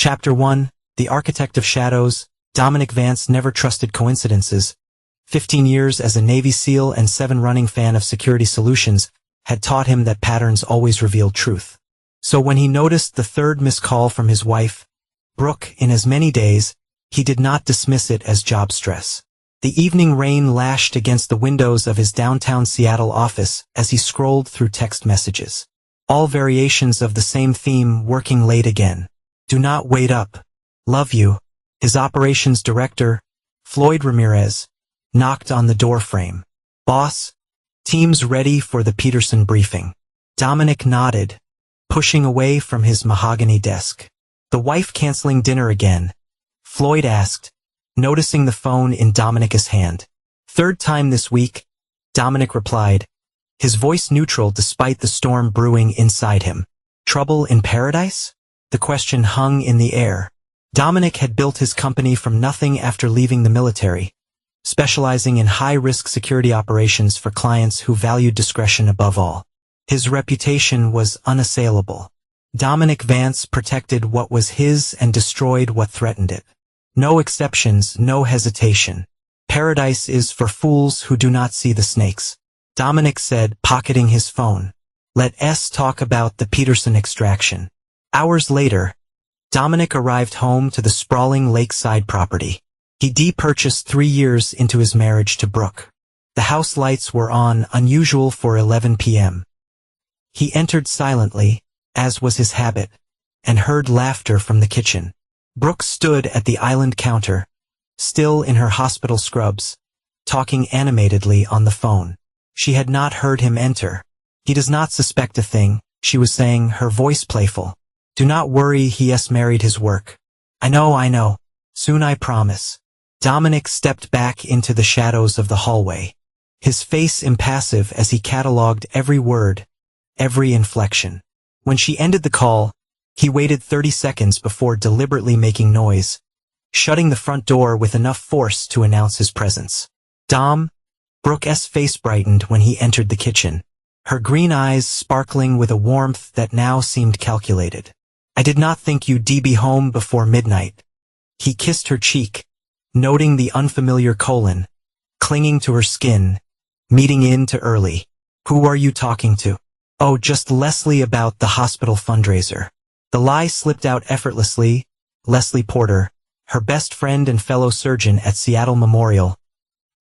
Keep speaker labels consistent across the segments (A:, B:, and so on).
A: Chapter 1, The Architect of Shadows. Dominic Vance never trusted coincidences. 15 years as a Navy SEAL and 7-running fan of security solutions had taught him that patterns always reveal truth. So when he noticed the third missed call from his wife, Brooke, in as many days, he did not dismiss it as job stress. The evening rain lashed against the windows of his downtown Seattle office as he scrolled through text messages. All variations of the same theme: working late again. Do not wait up. Love you. His operations director, Floyd Ramirez, knocked on the doorframe. Boss, team's ready for the Peterson briefing. Dominic nodded, pushing away from his mahogany desk. The wife canceling dinner again? Floyd asked, noticing the phone in Dominic's hand. Third time this week, Dominic replied, his voice neutral despite the storm brewing inside him. Trouble in paradise? The question hung in the air. Dominic had built his company from nothing after leaving the military, specializing in high-risk security operations for clients who valued discretion above all. His reputation was unassailable. Dominic Vance protected what was his and destroyed what threatened it. No exceptions, no hesitation. Paradise is for fools who do not see the snakes, Dominic said, pocketing his phone. Let us talk about the Peterson extraction. Hours later, Dominic arrived home to the sprawling lakeside property. He de-purchased 3 years into his marriage to Brooke. The house lights were on, unusual for 11 p.m. He entered silently, as was his habit, and heard laughter from the kitchen. Brooke stood at the island counter, still in her hospital scrubs, talking animatedly on the phone. She had not heard him enter. He does not suspect a thing, she was saying, her voice playful. Do not worry, he has married his work. I know. Soon, I promise. Dominic stepped back into the shadows of the hallway, his face impassive as he catalogued every word, every inflection. When she ended the call, he waited 30 seconds before deliberately making noise, shutting the front door with enough force to announce his presence. Dom? Brooke's face brightened when he entered the kitchen, her green eyes sparkling with a warmth that now seemed calculated. I did not think you'd be home before midnight. He kissed her cheek, noting the unfamiliar colon, clinging to her skin, meeting in too early. Who are you talking to? Oh, just Leslie about the hospital fundraiser. The lie slipped out effortlessly. Leslie Porter, her best friend and fellow surgeon at Seattle Memorial.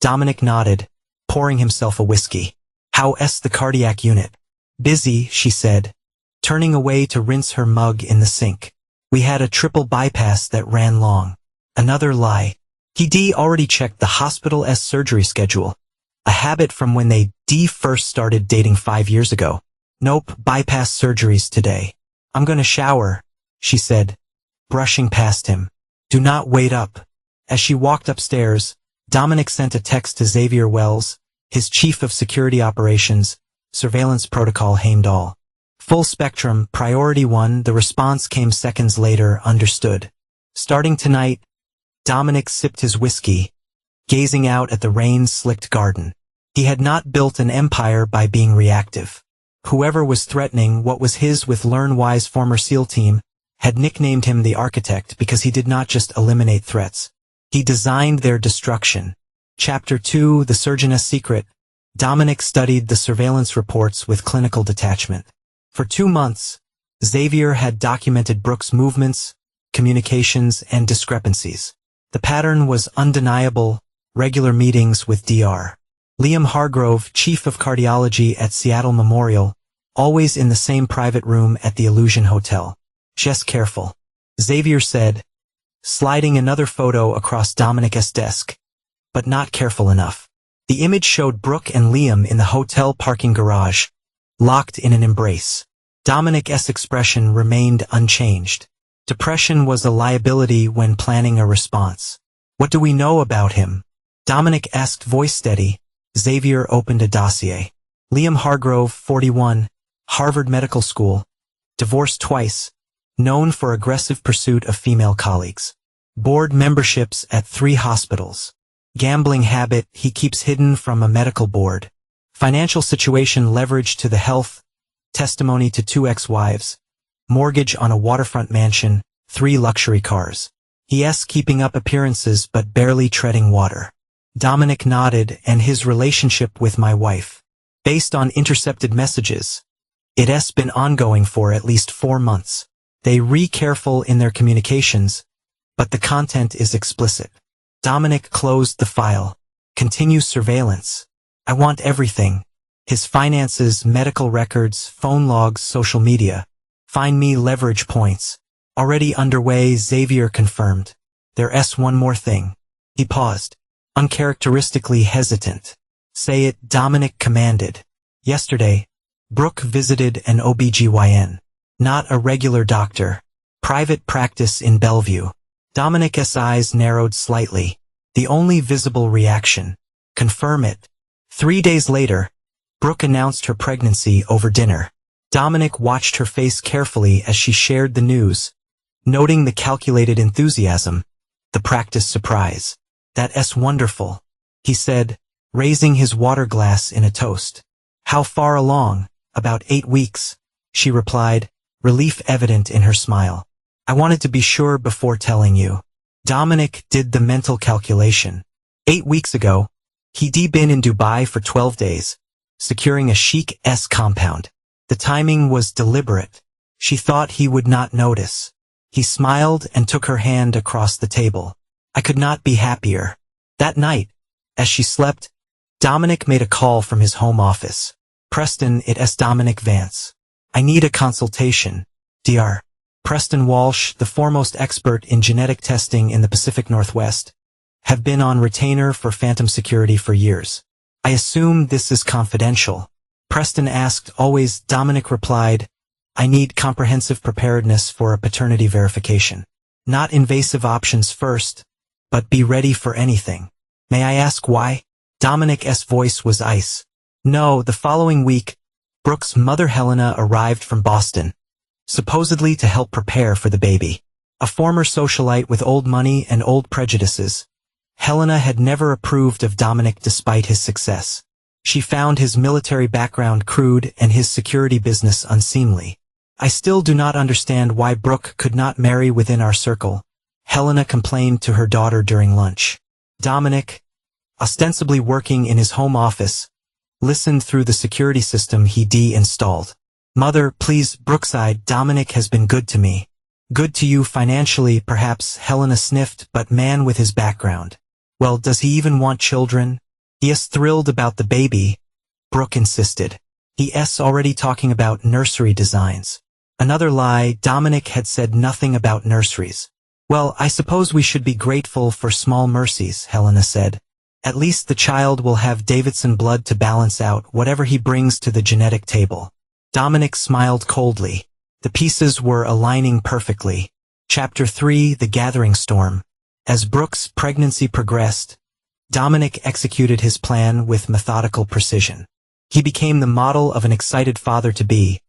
A: Dominic nodded, pouring himself a whiskey. How's the cardiac unit? Busy, she said, turning away to rinse her mug in the sink. We had a triple bypass that ran long. Another lie. He'd already checked the hospital's surgery schedule, a habit from when they first started dating 5 years ago. Nope, bypass surgeries today. I'm gonna shower, she said, brushing past him. Do not wait up. As she walked upstairs, Dominic sent a text to Xavier Wells, his chief of security operations, surveillance protocol Heimdall. Full spectrum, priority 1. The response came seconds later. Understood. Starting tonight, Dominic sipped his whiskey, gazing out at the rain-slicked garden. He had not built an empire by being reactive. Whoever was threatening what was his with LearnWise former SEAL team had nicknamed him the Architect because he did not just eliminate threats. He designed their destruction. Chapter 2, The Surgeon's Secret. Dominic studied the surveillance reports with clinical detachment. For 2 months, Xavier had documented Brooke's movements, communications, and discrepancies. The pattern was undeniable: regular meetings with Dr. Liam Hargrove, chief of cardiology at Seattle Memorial, always in the same private room at the Illusion Hotel. Just careful, Xavier said, sliding another photo across Dominic's desk. But not careful enough. The image showed Brooke and Liam in the hotel parking garage, locked in an embrace. Dominic's expression remained unchanged. Depression was a liability when planning a response. What do we know about him? Dominic asked, voice steady. Xavier opened a dossier. Liam Hargrove, 41, Harvard Medical School, divorced twice, known for aggressive pursuit of female colleagues. Board memberships at 3 hospitals. Gambling habit he keeps hidden from a medical board. Financial situation leveraged to the health. Testimony to 2 ex-wives. Mortgage on a waterfront mansion, 3 luxury cars. Yes, keeping up appearances but barely treading water. Dominic nodded, and his relationship with my wife. Based on intercepted messages. It's been ongoing for at least 4 months. They re careful in their communications, but the content is explicit. Dominic closed the file. Continue surveillance. I want everything. His finances, medical records, phone logs, social media. Find me leverage points. Already underway, Xavier confirmed. There's one more thing. He paused, uncharacteristically hesitant. Say it, Dominic commanded. Yesterday, Brooke visited an OBGYN. Not a regular doctor. Private practice in Bellevue. Dominic's eyes narrowed slightly. The only visible reaction. Confirm it. 3 days later, Brooke announced her pregnancy over dinner. Dominic watched her face carefully as she shared the news, noting the calculated enthusiasm, the practiced surprise. That's wonderful, he said, raising his water glass in a toast. How far along? About 8 weeks, she replied, relief evident in her smile. I wanted to be sure before telling you. Dominic did the mental calculation. 8 weeks ago, he'd been in Dubai for 12 days, securing a chic compound. The timing was deliberate. She thought he would not notice. He smiled and took her hand across the table. I could not be happier. That night, as she slept, Dominic made a call from his home office. Preston, it's Dominic Vance. I need a consultation. Dr. Preston Walsh, the foremost expert in genetic testing in the Pacific Northwest, have been on retainer for Phantom Security for years. I assume this is confidential. Preston asked. Always. Dominic replied, I need comprehensive preparedness for a paternity verification. Not invasive options first, but be ready for anything. May I ask why? Dominic's voice was ice. No, the following week, Brooke's mother Helena arrived from Boston, supposedly to help prepare for the baby. A former socialite with old money and old prejudices, Helena had never approved of Dominic despite his success. She found his military background crude and his security business unseemly. I still do not understand why Brooke could not marry within our circle, Helena complained to her daughter during lunch. Dominic, ostensibly working in his home office, listened through the security system he de-installed. Mother, please, Brookside, Dominic has been good to me. Good to you financially, perhaps, Helena sniffed, but man with his background. Well, does he even want children? He is thrilled about the baby, Brooke insisted. He's already talking about nursery designs. Another lie, Dominic had said nothing about nurseries. Well, I suppose we should be grateful for small mercies, Helena said. At least the child will have Davidson blood to balance out whatever he brings to the genetic table. Dominic smiled coldly. The pieces were aligning perfectly. Chapter 3, The Gathering Storm. As Brooke's pregnancy progressed, Dominic executed his plan with methodical precision. He became the model of an excited father-to-be,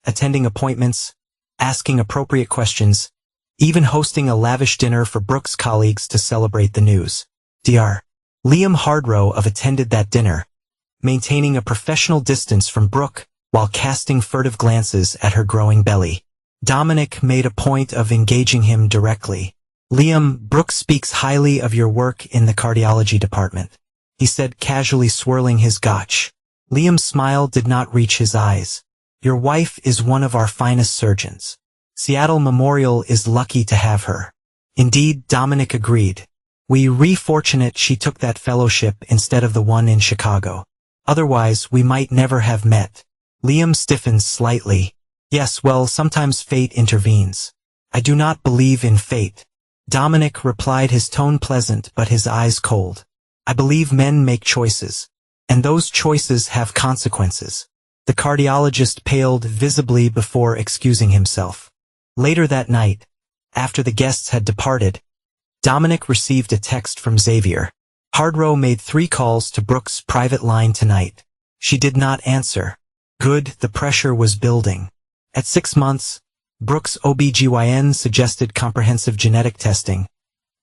A: attending appointments, asking appropriate questions, even hosting a lavish dinner for Brooke's colleagues to celebrate the news. Dr. Liam Hardrow attended that dinner, maintaining a professional distance from Brooke while casting furtive glances at her growing belly. Dominic made a point of engaging him directly. Liam, Brooke speaks highly of your work in the cardiology department, he said, casually swirling his gotch. Liam's smile did not reach his eyes. Your wife is one of our finest surgeons. Seattle Memorial is lucky to have her. Indeed, Dominic agreed. We're fortunate she took that fellowship instead of the one in Chicago. Otherwise, we might never have met. Liam stiffened slightly. Yes, well, sometimes fate intervenes. I do not believe in fate. Dominic replied, his tone pleasant but his eyes cold. I believe men make choices, and those choices have consequences. The cardiologist paled visibly before excusing himself. Later that night, after the guests had departed, Dominic received a text from Xavier. Hardrow made 3 calls to Brooke's private line tonight. She did not answer. Good, the pressure was building. At 6 months, Brooke's OBGYN suggested comprehensive genetic testing,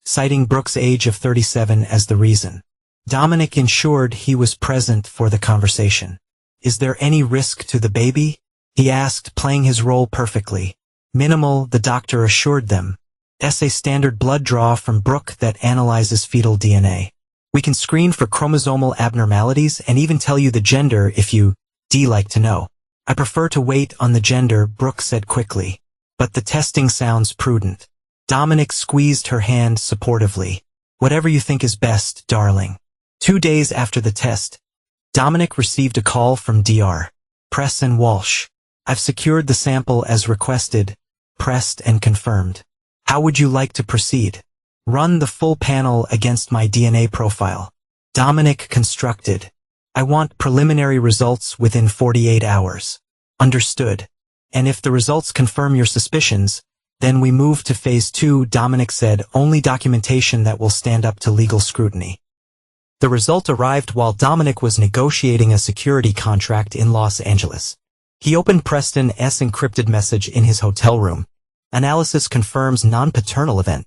A: citing Brooke's age of 37 as the reason. Dominic ensured he was present for the conversation. Is there any risk to the baby? He asked, playing his role perfectly. Minimal, the doctor assured them. A standard blood draw from Brooke that analyzes fetal DNA. We can screen for chromosomal abnormalities and even tell you the gender if you like to know. I prefer to wait on the gender, Brooke said quickly. But the testing sounds prudent. Dominic squeezed her hand supportively. Whatever you think is best, darling. 2 days after the test, Dominic received a call from Dr. Preston Walsh. I've secured the sample as requested, pressed and confirmed. How would you like to proceed? Run the full panel against my DNA profile. Dominic constructed. I want preliminary results within 48 hours. Understood. And if the results confirm your suspicions, then we move to phase 2, Dominic said, only documentation that will stand up to legal scrutiny. The result arrived while Dominic was negotiating a security contract in Los Angeles. He opened Preston's encrypted message in his hotel room. Analysis confirms non-paternal event.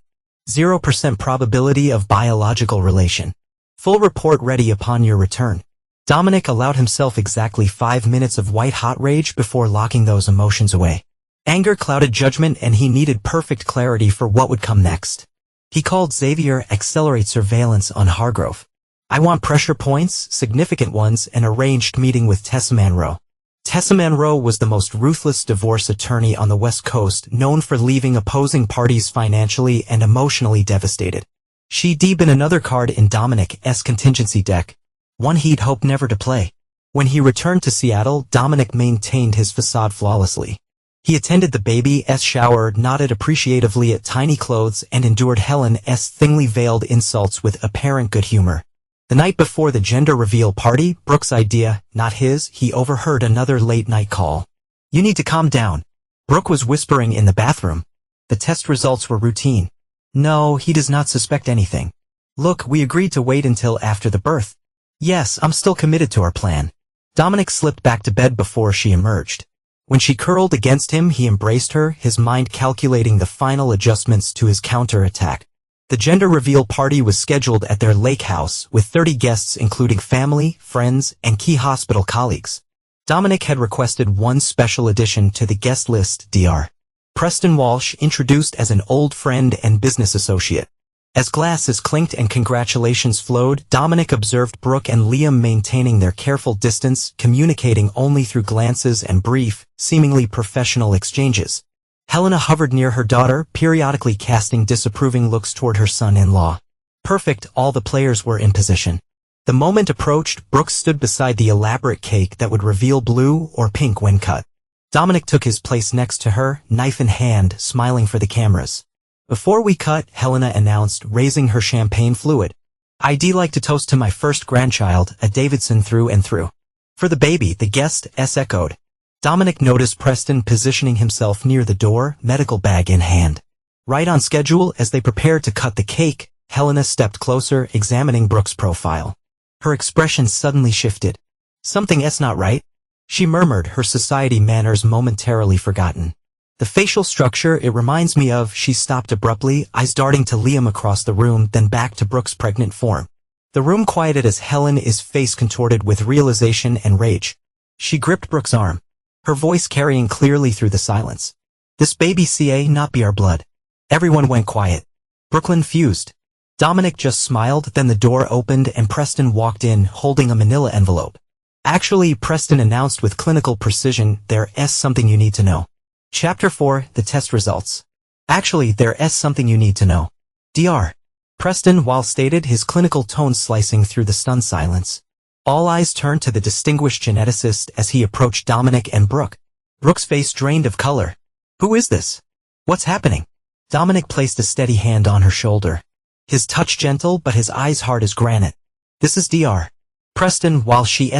A: 0% probability of biological relation. Full report ready upon your return. Dominic allowed himself exactly 5 minutes of white-hot rage before locking those emotions away. Anger clouded judgment and he needed perfect clarity for what would come next. He called Xavier, accelerate surveillance on Hargrove. I want pressure points, significant ones, and arranged meeting with Tessa Monroe. Tessa Monroe was the most ruthless divorce attorney on the West Coast, known for leaving opposing parties financially and emotionally devastated. She'd been another card in Dominic's contingency deck, one he'd hoped never to play. When he returned to Seattle, Dominic maintained his facade flawlessly. He attended the baby's shower, nodded appreciatively at tiny clothes, and endured Helen's thinly veiled insults with apparent good humor. The night before the gender reveal party, Brooke's idea, not his, he overheard another late-night call. You need to calm down. Brooke was whispering in the bathroom. The test results were routine. No, he does not suspect anything. Look, we agreed to wait until after the birth. Yes, I'm still committed to our plan. Dominic slipped back to bed before she emerged. When she curled against him, he embraced her, his mind calculating the final adjustments to his counter-attack. The gender reveal party was scheduled at their lake house, with 30 guests including family, friends, and key hospital colleagues. Dominic had requested one special addition to the guest list, Dr. Preston Walsh, introduced as an old friend and business associate. As glasses clinked and congratulations flowed, Dominic observed Brooke and Liam maintaining their careful distance, communicating only through glances and brief, seemingly professional exchanges. Helena hovered near her daughter, periodically casting disapproving looks toward her son-in-law. Perfect, all the players were in position. The moment approached, Brooke stood beside the elaborate cake that would reveal blue or pink when cut. Dominic took his place next to her, knife in hand, smiling for the cameras. Before we cut, Helena announced, raising her champagne fluid. I'd like to toast to my first grandchild, a Davidson through and through. For the baby, the guests echoed. Dominic noticed Preston positioning himself near the door, medical bag in hand. Right on schedule, as they prepared to cut the cake, Helena stepped closer, examining Brooke's profile. Her expression suddenly shifted. Something's not right, she murmured, her society manners momentarily forgotten. The facial structure it reminds me of, she stopped abruptly, eyes darting to Liam across the room, then back to Brooke's pregnant form. The room quieted as Helen's face contorted with realization and rage. She gripped Brooke's arm, her voice carrying clearly through the silence. This baby not be our blood. Everyone went quiet. Brooklyn fused. Dominic just smiled, then the door opened and Preston walked in, holding a manila envelope. Actually, Preston announced with clinical precision, there's something you need to know. Chapter 4, the test results. Actually, there's something you need to know. Dr. Preston, while stated, his clinical tone slicing through the stunned silence. All eyes turned to the distinguished geneticist as he approached Dominic and Brooke. Brooke's face drained of color. Who is this? What's happening? Dominic placed a steady hand on her shoulder. His touch gentle, but his eyes hard as granite. This is Dr. Preston, while she's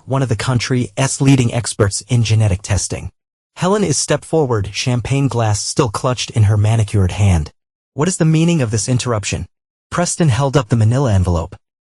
A: one of the country's leading experts in genetic testing. Helen stepped forward, champagne glass still clutched in her manicured hand. What is the meaning of this interruption? Preston held up the manila envelope.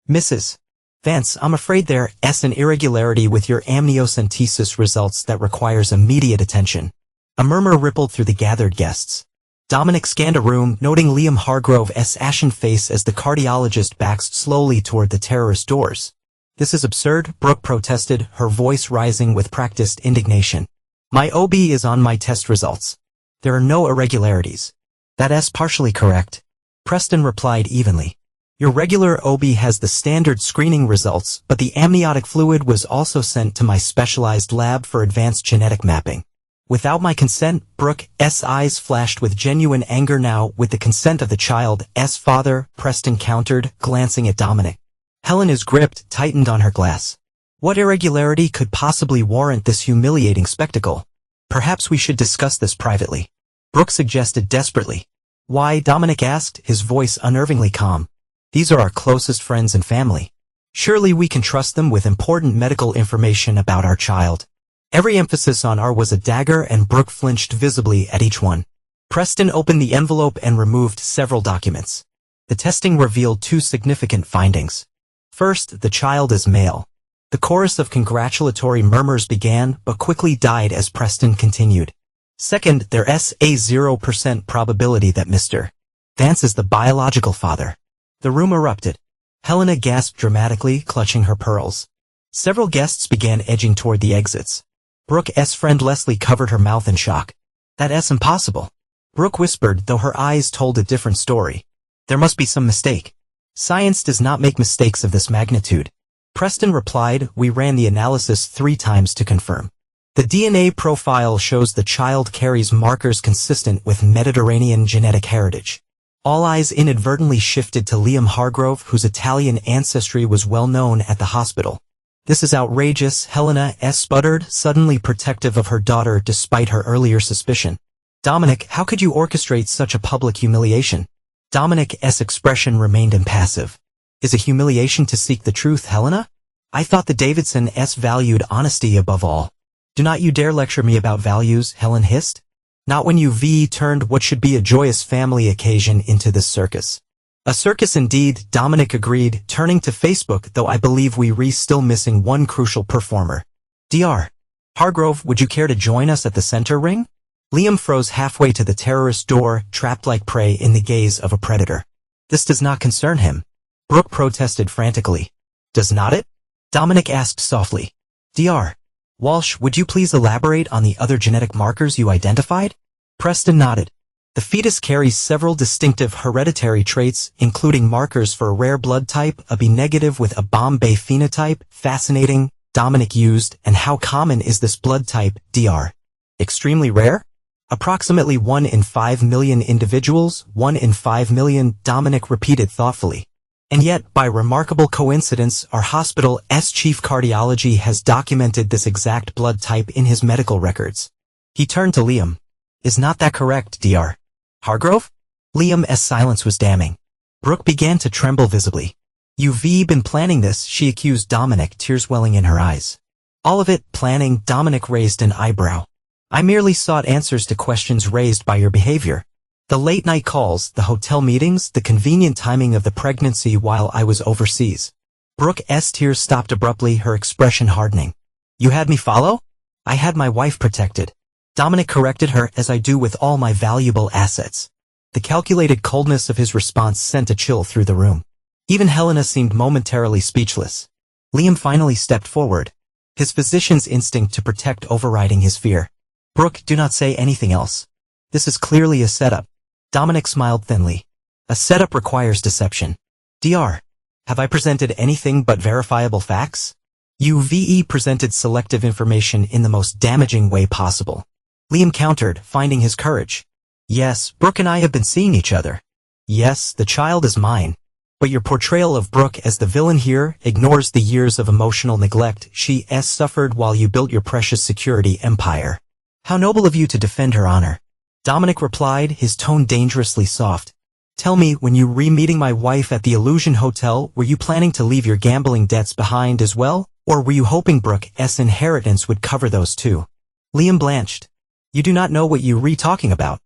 A: Mrs. Vance, I'm afraid there's an irregularity with your amniocentesis results that requires immediate attention. A murmur rippled through the gathered guests. Dominic scanned a room, noting Liam Hargrove's ashen face as the cardiologist backed slowly toward the terrorist doors. This is absurd, Brooke protested, her voice rising with practiced indignation. My OB is on my test results. There are no irregularities. That's partially correct. Preston replied evenly. Your regular OB has the standard screening results, but the amniotic fluid was also sent to my specialized lab for advanced genetic mapping. Without my consent, Brooke's eyes flashed with genuine anger. Now, with the consent of the child's father, Preston countered, glancing at Dominic. Helena's grip tightened on her glass. What irregularity could possibly warrant this humiliating spectacle? Perhaps we should discuss this privately. Brooke suggested desperately. Why? Dominic asked, his voice unnervingly calm. These are our closest friends and family. Surely we can trust them with important medical information about our child. Every emphasis on "our" was a dagger, and Brooke flinched visibly at each one. Preston opened the envelope and removed several documents. The testing revealed two significant findings. First, the child is male. The chorus of congratulatory murmurs began, but quickly died as Preston continued. Second, there's a 0% probability that Mr. Vance is the biological father. The room erupted. Helena gasped dramatically, clutching her pearls. Several guests began edging toward the exits. Brooke's friend Leslie covered her mouth in shock. That's impossible. Brooke whispered, though her eyes told a different story. There must be some mistake. Science does not make mistakes of this magnitude. Preston replied, we ran the analysis 3 times to confirm. The DNA profile shows the child carries markers consistent with Mediterranean genetic heritage. All eyes inadvertently shifted to Liam Hargrove, whose Italian ancestry was well known at the hospital. This is outrageous, Helena sputtered, suddenly protective of her daughter despite her earlier suspicion. Dominic, how could you orchestrate such a public humiliation? Dominic's expression remained impassive. Is a humiliation to seek the truth, Helena? I thought the Davidsons valued honesty above all. Do not you dare lecture me about values, Helen hissed. Not when you turned what should be a joyous family occasion into this circus. A circus indeed, Dominic agreed, turning to Facebook, though I believe we're still missing one crucial performer. Dr. Hargrove, would you care to join us at the center ring? Liam froze halfway to the terrorist door, trapped like prey in the gaze of a predator. This does not concern him. Brooke protested frantically. Does not it? Dominic asked softly. Dr. Walsh, would you please elaborate on the other genetic markers you identified? Preston nodded. The fetus carries several distinctive hereditary traits, including markers for a rare blood type, a B negative with a Bombay phenotype. Fascinating, Dominic used, and how common is this blood type, Dr. Extremely rare? Approximately 1 in 5 million individuals, 1 in 5 million, Dominic repeated thoughtfully. And yet, by remarkable coincidence, our hospital's chief cardiology has documented this exact blood type in his medical records. He turned to Liam. Is not that correct, Dr. Hargrove? Liam's silence was damning. Brooke began to tremble visibly. You've been planning this, she accused Dominic, tears welling in her eyes. All of it, planning, Dominic raised an eyebrow. I merely sought answers to questions raised by your behavior. The late-night calls, the hotel meetings, the convenient timing of the pregnancy while I was overseas. Brooke's tears stopped abruptly, her expression hardening. You had me follow? I had my wife protected. Dominic corrected her, as I do with all my valuable assets. The calculated coldness of his response sent a chill through the room. Even Helena seemed momentarily speechless. Liam finally stepped forward, his physician's instinct to protect overriding his fear. Brooke, do not say anything else. This is clearly a setup. Dominic smiled thinly. A setup requires deception. Dr. Have I presented anything but verifiable facts? You've presented selective information in the most damaging way possible. Liam countered, finding his courage. Yes, Brooke and I have been seeing each other. Yes, the child is mine. But your portrayal of Brooke as the villain here ignores the years of emotional neglect she suffered while you built your precious security empire. How noble of you to defend her honor. Dominic replied, his tone dangerously soft. Tell me, when you re-meeting my wife at the Illusion Hotel, were you planning to leave your gambling debts behind as well, or were you hoping Brooke's inheritance would cover those too? Liam blanched. You do not know what you're talking about.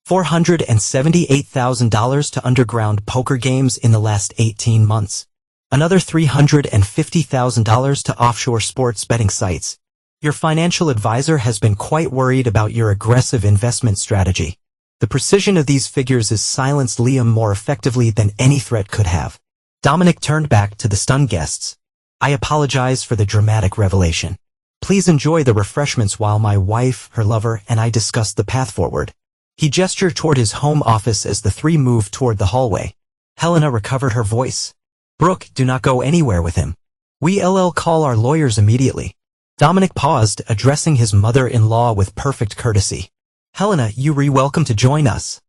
A: $478,000 to underground poker games in the last 18 months. Another $350,000 to offshore sports betting sites. Your financial advisor has been quite worried about your aggressive investment strategy. The precision of these figures has silenced Liam more effectively than any threat could have. Dominic turned back to the stunned guests. I apologize for the dramatic revelation. Please enjoy the refreshments while my wife, her lover, and I discuss the path forward. He gestured toward his home office as the three moved toward the hallway. Helena recovered her voice. Brooke, do not go anywhere with him. We'll call our lawyers immediately. Dominic paused, addressing his mother-in-law with perfect courtesy. Helena, you're welcome to join us.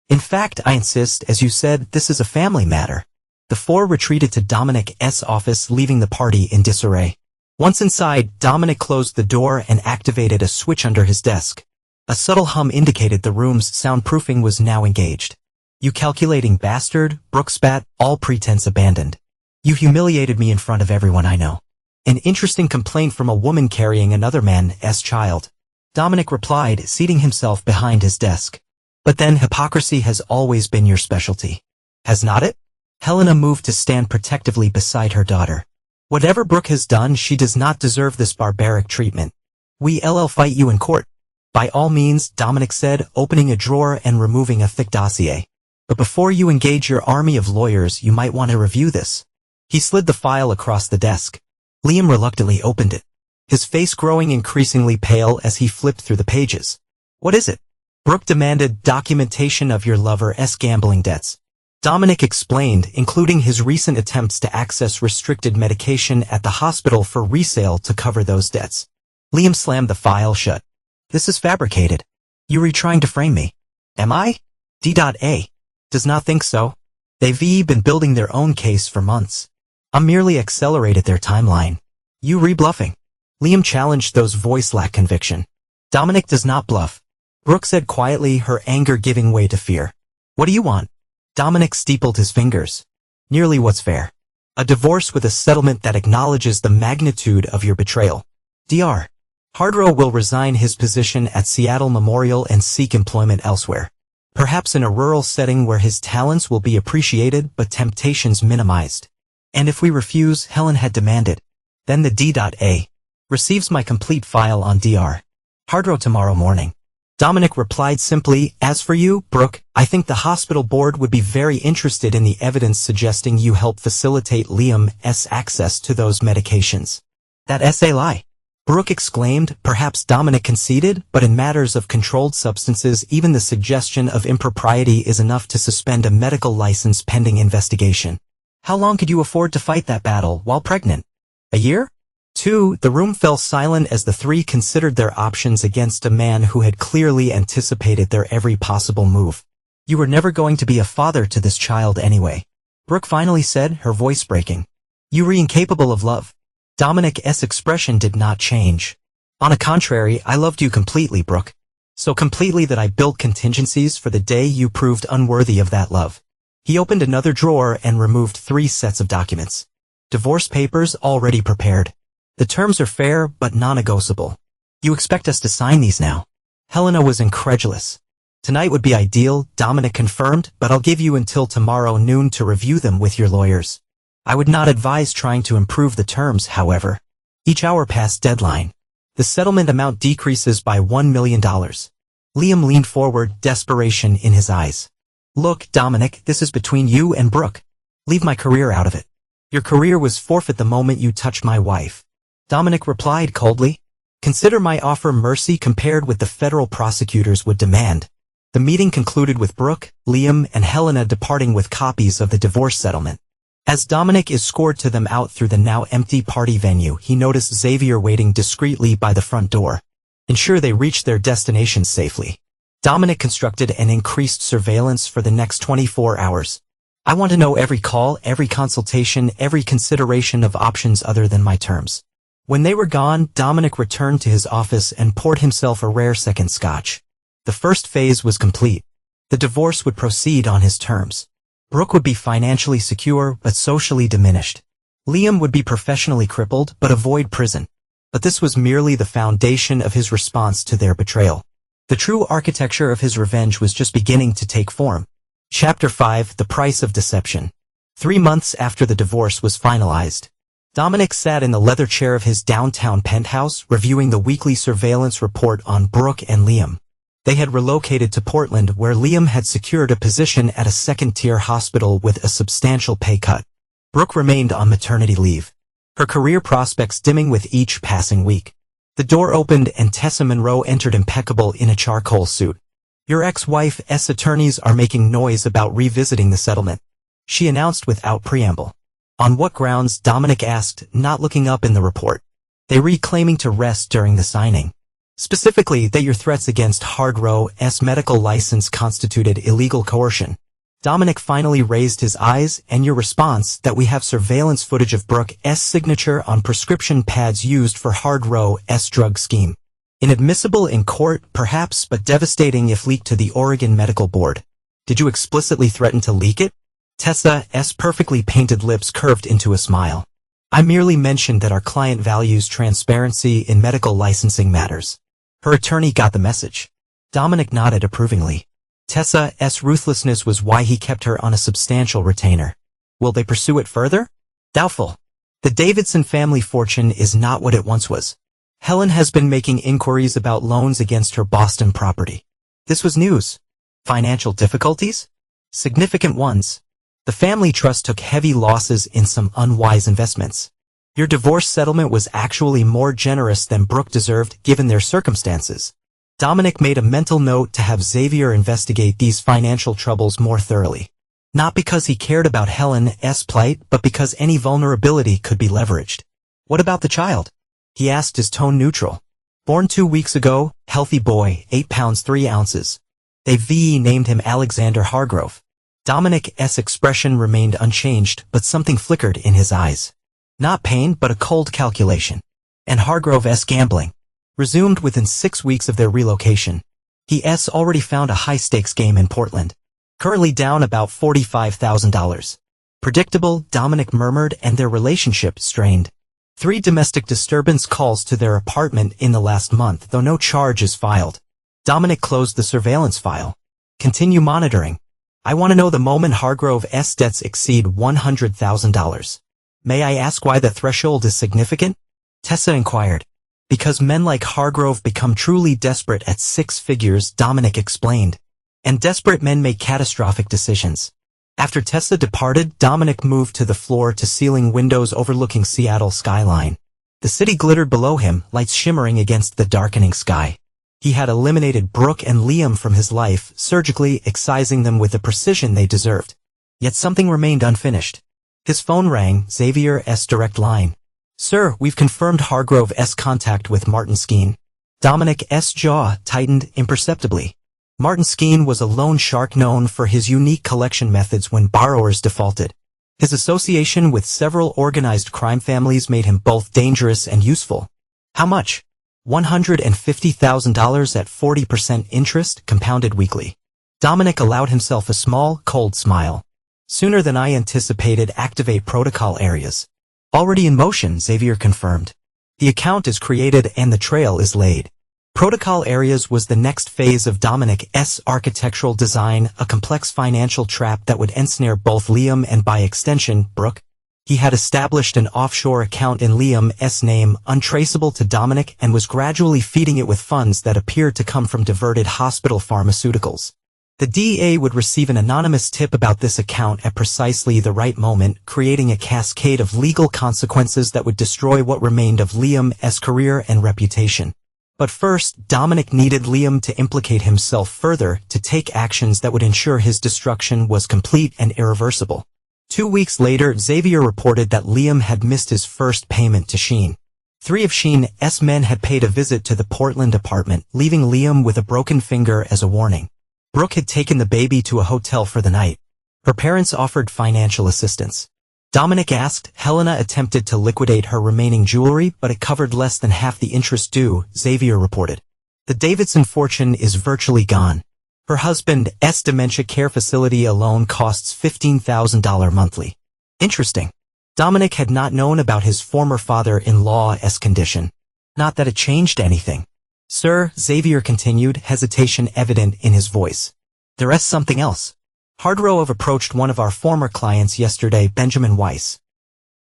A: In fact, I insist, as you said, this is a family matter. The four retreated to Dominic's office, leaving the party in disarray. Once inside, Dominic closed the door and activated a switch under his desk. A subtle hum indicated the room's soundproofing was now engaged. You calculating bastard, Brooke spat, all pretense abandoned. You humiliated me in front of everyone I know. An interesting complaint from a woman carrying another man's child. Dominic replied, seating himself behind his desk. But then hypocrisy has always been your specialty. Has not it? Helena moved to stand protectively beside her daughter. Whatever Brooke has done, she does not deserve this barbaric treatment. We'll fight you in court. By all means, Dominic said, opening a drawer and removing a thick dossier. But before you engage your army of lawyers, you might want to review this. He slid the file across the desk. Liam reluctantly opened it, his face growing increasingly pale as he flipped through the pages. What is it? Brooke demanded documentation of your lover's gambling debts. Dominic explained, including his recent attempts to access restricted medication at the hospital for resale to cover those debts. Liam slammed the file shut. This is fabricated. You're trying to frame me. Am I? D.A. Does not think so. They've been building their own case for months. I merely accelerated their timeline. You rebluffing. Liam challenged, those voice lacked conviction. Dominic does not bluff. Brooke said quietly, her anger giving way to fear. What do you want? Dominic steepled his fingers. Nearly what's fair. A divorce with a settlement that acknowledges the magnitude of your betrayal. Dr. Hardrow will resign his position at Seattle Memorial and seek employment elsewhere. Perhaps in a rural setting where his talents will be appreciated but temptations minimized. And if we refuse, Helen had demanded. Then the D.A. receives my complete file on Dr. Hardrow tomorrow morning. Dominic replied simply, as for you, Brooke, I think the hospital board would be very interested in the evidence suggesting you helped facilitate Liam's access to those medications. That's a lie. Brooke exclaimed. Perhaps Dominic conceded, but in matters of controlled substances, even the suggestion of impropriety is enough to suspend a medical license pending investigation. How long could you afford to fight that battle while pregnant? A year? 2. The room fell silent as the three considered their options against a man who had clearly anticipated their every possible move. You were never going to be a father to this child anyway. Brooke finally said, her voice breaking. You were incapable of love. Dominic's expression did not change. On the contrary, I loved you completely, Brooke. So completely that I built contingencies for the day you proved unworthy of that love. He opened another drawer and removed 3 sets of documents. Divorce papers already prepared. The terms are fair but non-negotiable. You expect us to sign these now? Helena was incredulous. Tonight would be ideal, Dominic confirmed, but I'll give you until tomorrow noon to review them with your lawyers. I would not advise trying to improve the terms, however. Each hour past deadline. The settlement amount decreases by $1 million. Liam leaned forward, desperation in his eyes. Look, Dominic, this is between you and Brooke. Leave my career out of it. Your career was forfeit the moment you touched my wife. Dominic replied coldly. Consider my offer mercy compared with the federal prosecutors would demand. The meeting concluded with Brooke, Liam, and Helena departing with copies of the divorce settlement. As Dominic escorted to them out through the now empty party venue, he noticed Xavier waiting discreetly by the front door. Ensure they reached their destination safely. Dominic constructed an increased surveillance for the next 24 hours. I want to know every call, every consultation, every consideration of options other than my terms. When they were gone, Dominic returned to his office and poured himself a rare second scotch. The first phase was complete. The divorce would proceed on his terms. Brooke would be financially secure but socially diminished. Liam would be professionally crippled but avoid prison. But this was merely the foundation of his response to their betrayal. The true architecture of his revenge was just beginning to take form. Chapter 5: The Price of Deception. 3 months after the divorce was finalized, Dominic sat in the leather chair of his downtown penthouse reviewing the weekly surveillance report on Brooke and Liam. They had relocated to Portland, where Liam had secured a position at a second-tier hospital with a substantial pay cut. Brooke remained on maternity leave, her career prospects dimming with each passing week. The door opened and Tessa Monroe entered, impeccable in a charcoal suit. Your ex-wife's attorneys are making noise about revisiting the settlement, she announced without preamble. On what grounds, Dominic asked, not looking up in the report. They reclaiming to rest during the signing. Specifically, that your threats against Hardro's medical license constituted illegal coercion. Dominic finally raised his eyes, and your response, that we have surveillance footage of Brooke's signature on prescription pads used for Hardro's drug scheme. Inadmissible in court, perhaps, but devastating if leaked to the Oregon Medical Board. Did you explicitly threaten to leak it? Tessa's perfectly painted lips curved into a smile. I merely mentioned that our client values transparency in medical licensing matters. Her attorney got the message. Dominic nodded approvingly. Tessa's ruthlessness was why he kept her on a substantial retainer. Will they pursue it further? Doubtful. The Davidson family fortune is not what it once was. Helen has been making inquiries about loans against her Boston property. This was news. Financial difficulties? Significant ones. The family trust took heavy losses in some unwise investments. Your divorce settlement was actually more generous than Brooke deserved given their circumstances. Dominic made a mental note to have Xavier investigate these financial troubles more thoroughly. Not because he cared about Helen's plight, but because any vulnerability could be leveraged. What about the child? He asked, his tone neutral. Born 2 weeks ago, healthy boy, 8 pounds 3 ounces. They named him Alexander Hargrove. Dominic's expression remained unchanged, but something flickered in his eyes. Not pain, but a cold calculation. And Hargrove's gambling resumed within 6 weeks of their relocation. He's already found a high-stakes game in Portland. Currently down about $45,000. Predictable, Dominic murmured, and their relationship strained. 3 domestic disturbance calls to their apartment in the last month, though no charge is filed. Dominic closed the surveillance file. Continue monitoring. I want to know the moment Hargrove's debts exceed $100,000. May I ask why the threshold is significant? Tessa inquired. Because men like Hargrove become truly desperate at 6 figures, Dominic explained. And desperate men make catastrophic decisions. After Tessa departed, Dominic moved to the floor-to-ceiling windows overlooking Seattle skyline. The city glittered below him, lights shimmering against the darkening sky. He had eliminated Brooke and Liam from his life, surgically excising them with the precision they deserved. Yet something remained unfinished. His phone rang, Xavier's direct line. Sir, we've confirmed Hargrove's contact with Martin Skeen. Dominic's jaw tightened imperceptibly. Martin Skeen was a loan shark known for his unique collection methods when borrowers defaulted. His association with several organized crime families made him both dangerous and useful. How much? $150,000 at 40% interest, compounded weekly. Dominic allowed himself a small, cold smile. Sooner than I anticipated. Activate protocol areas. Already in motion, Xavier confirmed. The account is created and the trail is laid. Protocol areas was the next phase of Dominic's architectural design, a complex financial trap that would ensnare both Liam and by extension, Brooke. He had established an offshore account in Liam's name, untraceable to Dominic, and was gradually feeding it with funds that appeared to come from diverted hospital pharmaceuticals. The DEA would receive an anonymous tip about this account at precisely the right moment, creating a cascade of legal consequences that would destroy what remained of Liam's career and reputation. But first, Dominic needed Liam to implicate himself further, to take actions that would ensure his destruction was complete and irreversible. 2 weeks later, Xavier reported that Liam had missed his first payment to Sheen. 3 of Sheen's men had paid a visit to the Portland apartment, leaving Liam with a broken finger as a warning. Brooke had taken the baby to a hotel for the night. Her parents offered financial assistance. Dominic asked. Helena attempted to liquidate her remaining jewelry, but it covered less than half the interest due, Xavier reported. The Davidson fortune is virtually gone. Her husband's dementia care facility alone costs $15,000 monthly. Interesting. Dominic had not known about his former father-in-law's condition. Not that it changed anything. Sir, Xavier continued, hesitation evident in his voice. There's something else. Hargrove approached one of our former clients yesterday, Benjamin Weiss.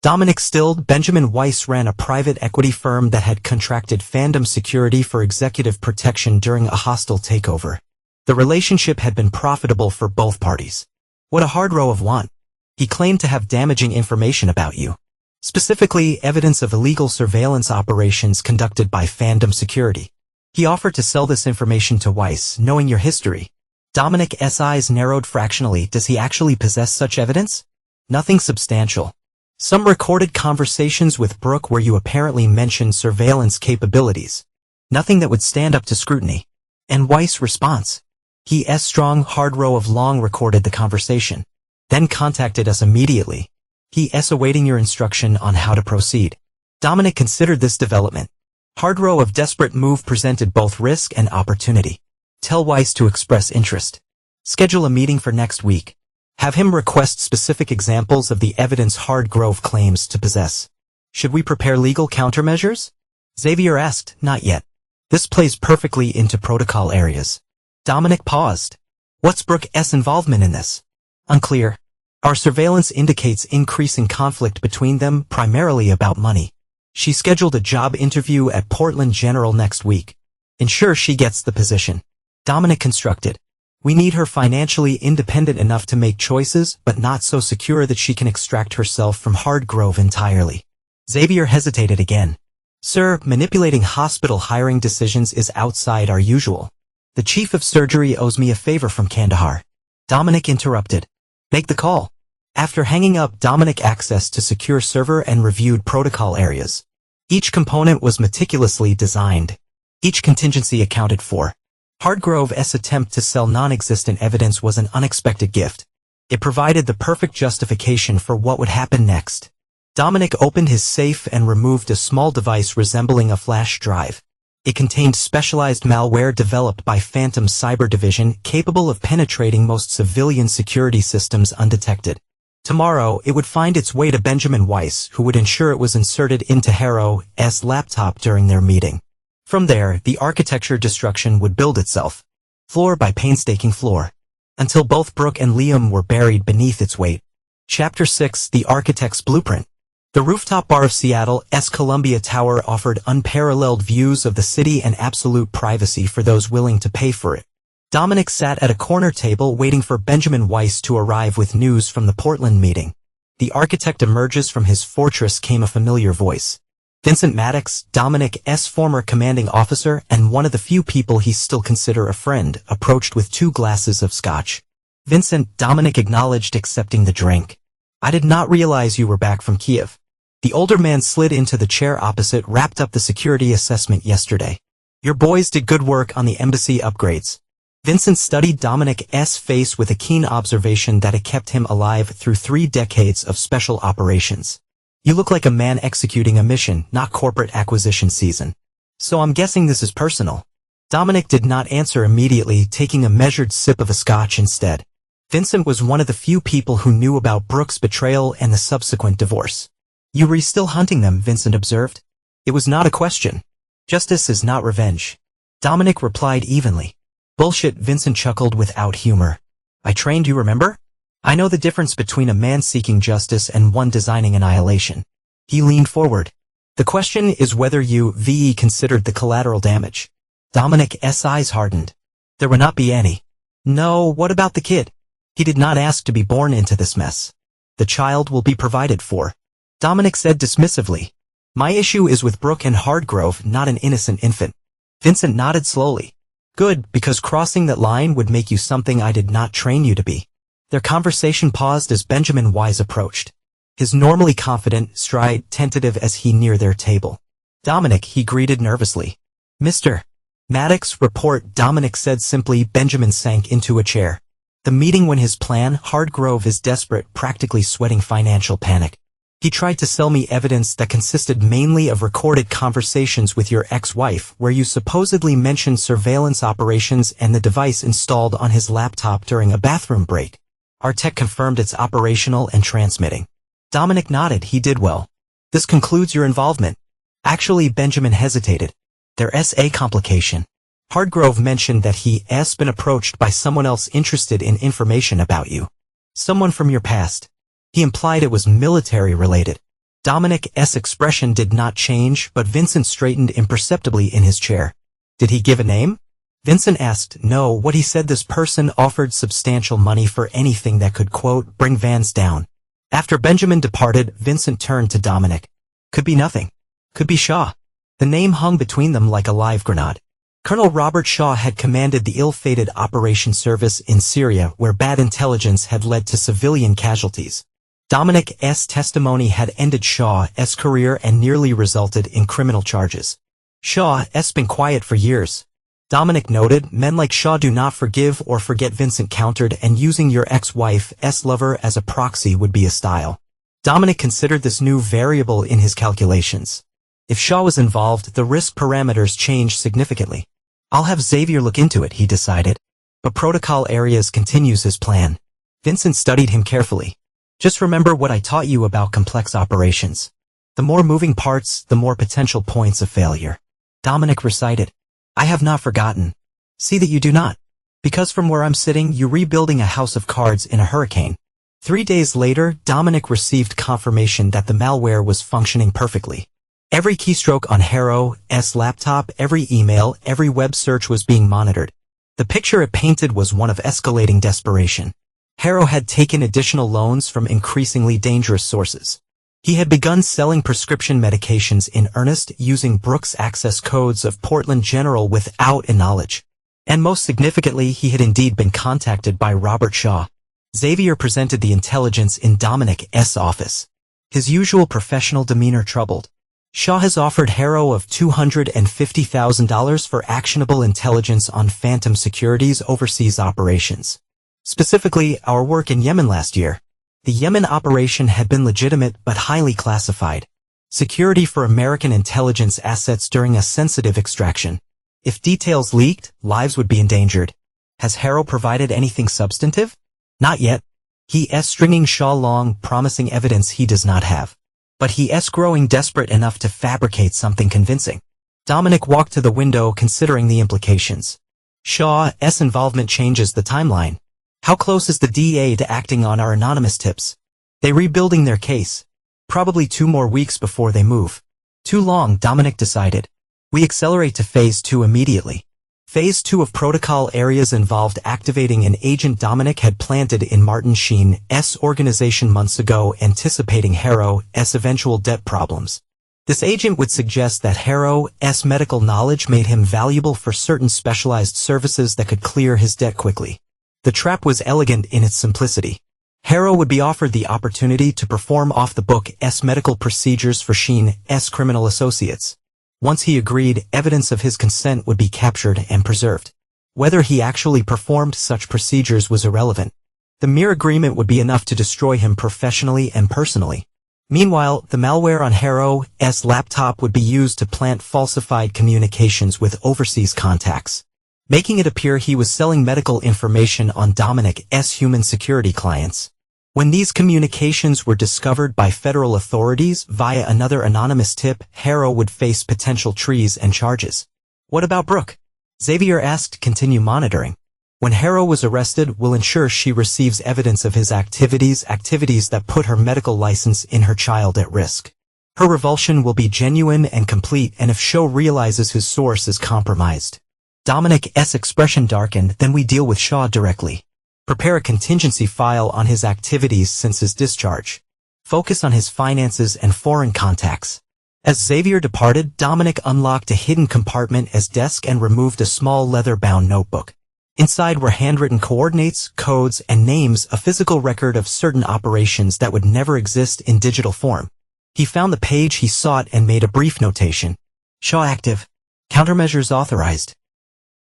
A: Dominic stilled. Benjamin Weiss ran a private equity firm that had contracted fandom security for executive protection during a hostile takeover. The relationship had been profitable for both parties. What a Hargrove want. He claimed to have damaging information about you. Specifically, evidence of illegal surveillance operations conducted by fandom security. He offered to sell this information to Weiss, knowing your history. Dominic's eyes narrowed fractionally. Does he actually possess such evidence? Nothing substantial. Some recorded conversations with Brooke where you apparently mentioned surveillance capabilities. Nothing that would stand up to scrutiny. And Weiss' response? He strong hard row of long recorded the conversation. Then contacted us immediately. He awaiting your instruction on how to proceed. Dominic considered this development. Hard row of desperate move presented both risk and opportunity. Tell Weiss to express interest. Schedule a meeting for next week. Have him request specific examples of the evidence Hardgrove claims to possess. Should we prepare legal countermeasures? Xavier asked, not yet. This plays perfectly into protocol areas. Dominic paused. What's Brooke's involvement in this? Unclear. Our surveillance indicates increasing conflict between them, primarily about money. She scheduled a job interview at Portland General next week. Ensure she gets the position. Dominic constructed. We need her financially independent enough to make choices, but not so secure that she can extract herself from Hardgrove entirely. Xavier hesitated again. Sir, manipulating hospital hiring decisions is outside our usual. The chief of surgery owes me a favor from Kandahar. Dominic interrupted. Make the call. After hanging up, Dominic accessed to secure server and reviewed protocol areas. Each component was meticulously designed. Each contingency accounted for. Hardgrove's attempt to sell non-existent evidence was an unexpected gift. It provided the perfect justification for what would happen next. Dominic opened his safe and removed a small device resembling a flash drive. It contained specialized malware developed by Phantom Cyber Division capable of penetrating most civilian security systems undetected. Tomorrow, it would find its way to Benjamin Weiss, who would ensure it was inserted into Harrow's laptop during their meeting. From there, the architecture destruction would build itself, floor by painstaking floor, until both Brooke and Liam were buried beneath its weight. Chapter 6: The Architect's Blueprint. The rooftop bar of Seattle's Columbia Tower offered unparalleled views of the city and absolute privacy for those willing to pay for it. Dominic sat at a corner table waiting for Benjamin Weiss to arrive with news from the Portland meeting. The architect emerges from his fortress came a familiar voice. Vincent Maddox, Dominic's former commanding officer and one of the few people he still consider a friend, approached with 2 glasses of scotch. Vincent, Dominic acknowledged, accepting the drink. I did not realize you were back from Kiev. The older man slid into the chair opposite, wrapped up the security assessment yesterday. Your boys did good work on the embassy upgrades. Vincent studied Dominic's face with a keen observation that had kept him alive through 3 decades of special operations. You look like a man executing a mission, not corporate acquisition season. So I'm guessing this is personal. Dominic did not answer immediately, taking a measured sip of a scotch instead. Vincent was one of the few people who knew about Brooke's betrayal and the subsequent divorce. You were still hunting them, Vincent observed. It was not a question. Justice is not revenge. Dominic replied evenly. Bullshit, Vincent chuckled without humor. I trained you, remember? I know the difference between a man seeking justice and one designing annihilation. He leaned forward. The question is whether you considered the collateral damage. Dominic's eyes hardened. There would not be any. No, what about the kid? He did not ask to be born into this mess. The child will be provided for. Dominic said dismissively. My issue is with Brooke and Hardgrove, not an innocent infant. Vincent nodded slowly. Good, because crossing that line would make you something I did not train you to be. Their conversation paused as Benjamin Weiss approached. His normally confident stride tentative as he neared their table. Dominic, he greeted nervously. Mr. Maddox, report, Dominic said simply. Benjamin sank into a chair. The meeting when his plan, Hardgrove is desperate, practically sweating financial panic. He tried to sell me evidence that consisted mainly of recorded conversations with your ex-wife where you supposedly mentioned surveillance operations and the device installed on his laptop during a bathroom break. Our tech confirmed it's operational and transmitting. Dominic nodded. He did well. This concludes your involvement. Actually, Benjamin hesitated. There's a complication. Hardgrove mentioned that he's been approached by someone else interested in information about you. Someone from your past. He implied it was military-related. Dominic's expression did not change, but Vincent straightened imperceptibly in his chair. Did he give a name? Vincent asked. No, what he said, this person offered substantial money for anything that could, quote, bring Vance down. After Benjamin departed, Vincent turned to Dominic. Could be nothing. Could be Shaw. The name hung between them like a live grenade. Colonel Robert Shaw had commanded the ill-fated Operation Service in Syria, where bad intelligence had led to civilian casualties. Dominic's testimony had ended Shaw's career and nearly resulted in criminal charges. Shaw's been quiet for years. Dominic noted, men like Shaw do not forgive or forget. Vincent countered, and using your ex-wife's lover as a proxy would be a style. Dominic considered this new variable in his calculations. If Shaw was involved, the risk parameters changed significantly. I'll have Xavier look into it, he decided. But Protocol Areas continues his plan. Vincent studied him carefully. Just remember what I taught you about complex operations. The more moving parts, the more potential points of failure. Dominic recited. I have not forgotten. See that you do not. Because from where I'm sitting, you're rebuilding a house of cards in a hurricane. 3 days later, Dominic received confirmation that the malware was functioning perfectly. Every keystroke on Harrow's laptop, every email, every web search was being monitored. The picture it painted was one of escalating desperation. Harrow had taken additional loans from increasingly dangerous sources. He had begun selling prescription medications in earnest, using Brooks access codes of Portland General without knowledge. And most significantly, he had indeed been contacted by Robert Shaw. Xavier presented the intelligence in Dominic's office. His usual professional demeanor troubled. Shaw has offered Harrow of $250,000 for actionable intelligence on Phantom Security's overseas operations. Specifically, our work in Yemen last year. The Yemen operation had been legitimate but highly classified. Security for American intelligence assets during a sensitive extraction. If details leaked, lives would be endangered. Has Harrow provided anything substantive? Not yet. He's stringing Shaw along, promising evidence he does not have. But he's growing desperate enough to fabricate something convincing. Dominic walked to the window, considering the implications. Shaw's involvement changes the timeline. How close is the DA to acting on our anonymous tips? They rebuilding their case. Probably 2 more weeks before they move. Too long, Dominic decided. We accelerate to Phase 2 immediately. Phase 2 of Protocol Areas involved activating an agent Dominic had planted in Martin Sheen's organization months ago, anticipating Harrow's eventual debt problems. This agent would suggest that Harrow's medical knowledge made him valuable for certain specialized services that could clear his debt quickly. The trap was elegant in its simplicity. Harrow would be offered the opportunity to perform off-the-book medical procedures for Sheen's criminal associates. Once he agreed, evidence of his consent would be captured and preserved. Whether he actually performed such procedures was irrelevant. The mere agreement would be enough to destroy him professionally and personally. Meanwhile, the malware on Harrow's laptop would be used to plant falsified communications with overseas contacts, making it appear he was selling medical information on Dominic's human security clients. When these communications were discovered by federal authorities via another anonymous tip, Harrow would face potential trees and charges. What about Brooke? Xavier asked. Continue monitoring. When Harrow was arrested, we'll ensure she receives evidence of his activities that put her medical license in her child at risk. Her revulsion will be genuine and complete, and if Shaw realizes his source is compromised. Dominic's expression darkened. Then we deal with Shaw directly. Prepare a contingency file on his activities since his discharge. Focus on his finances and foreign contacts. As Xavier departed, Dominic unlocked a hidden compartment at his desk and removed a small leather-bound notebook. Inside were handwritten coordinates, codes, and names, a physical record of certain operations that would never exist in digital form. He found the page he sought and made a brief notation. Shaw active. Countermeasures authorized.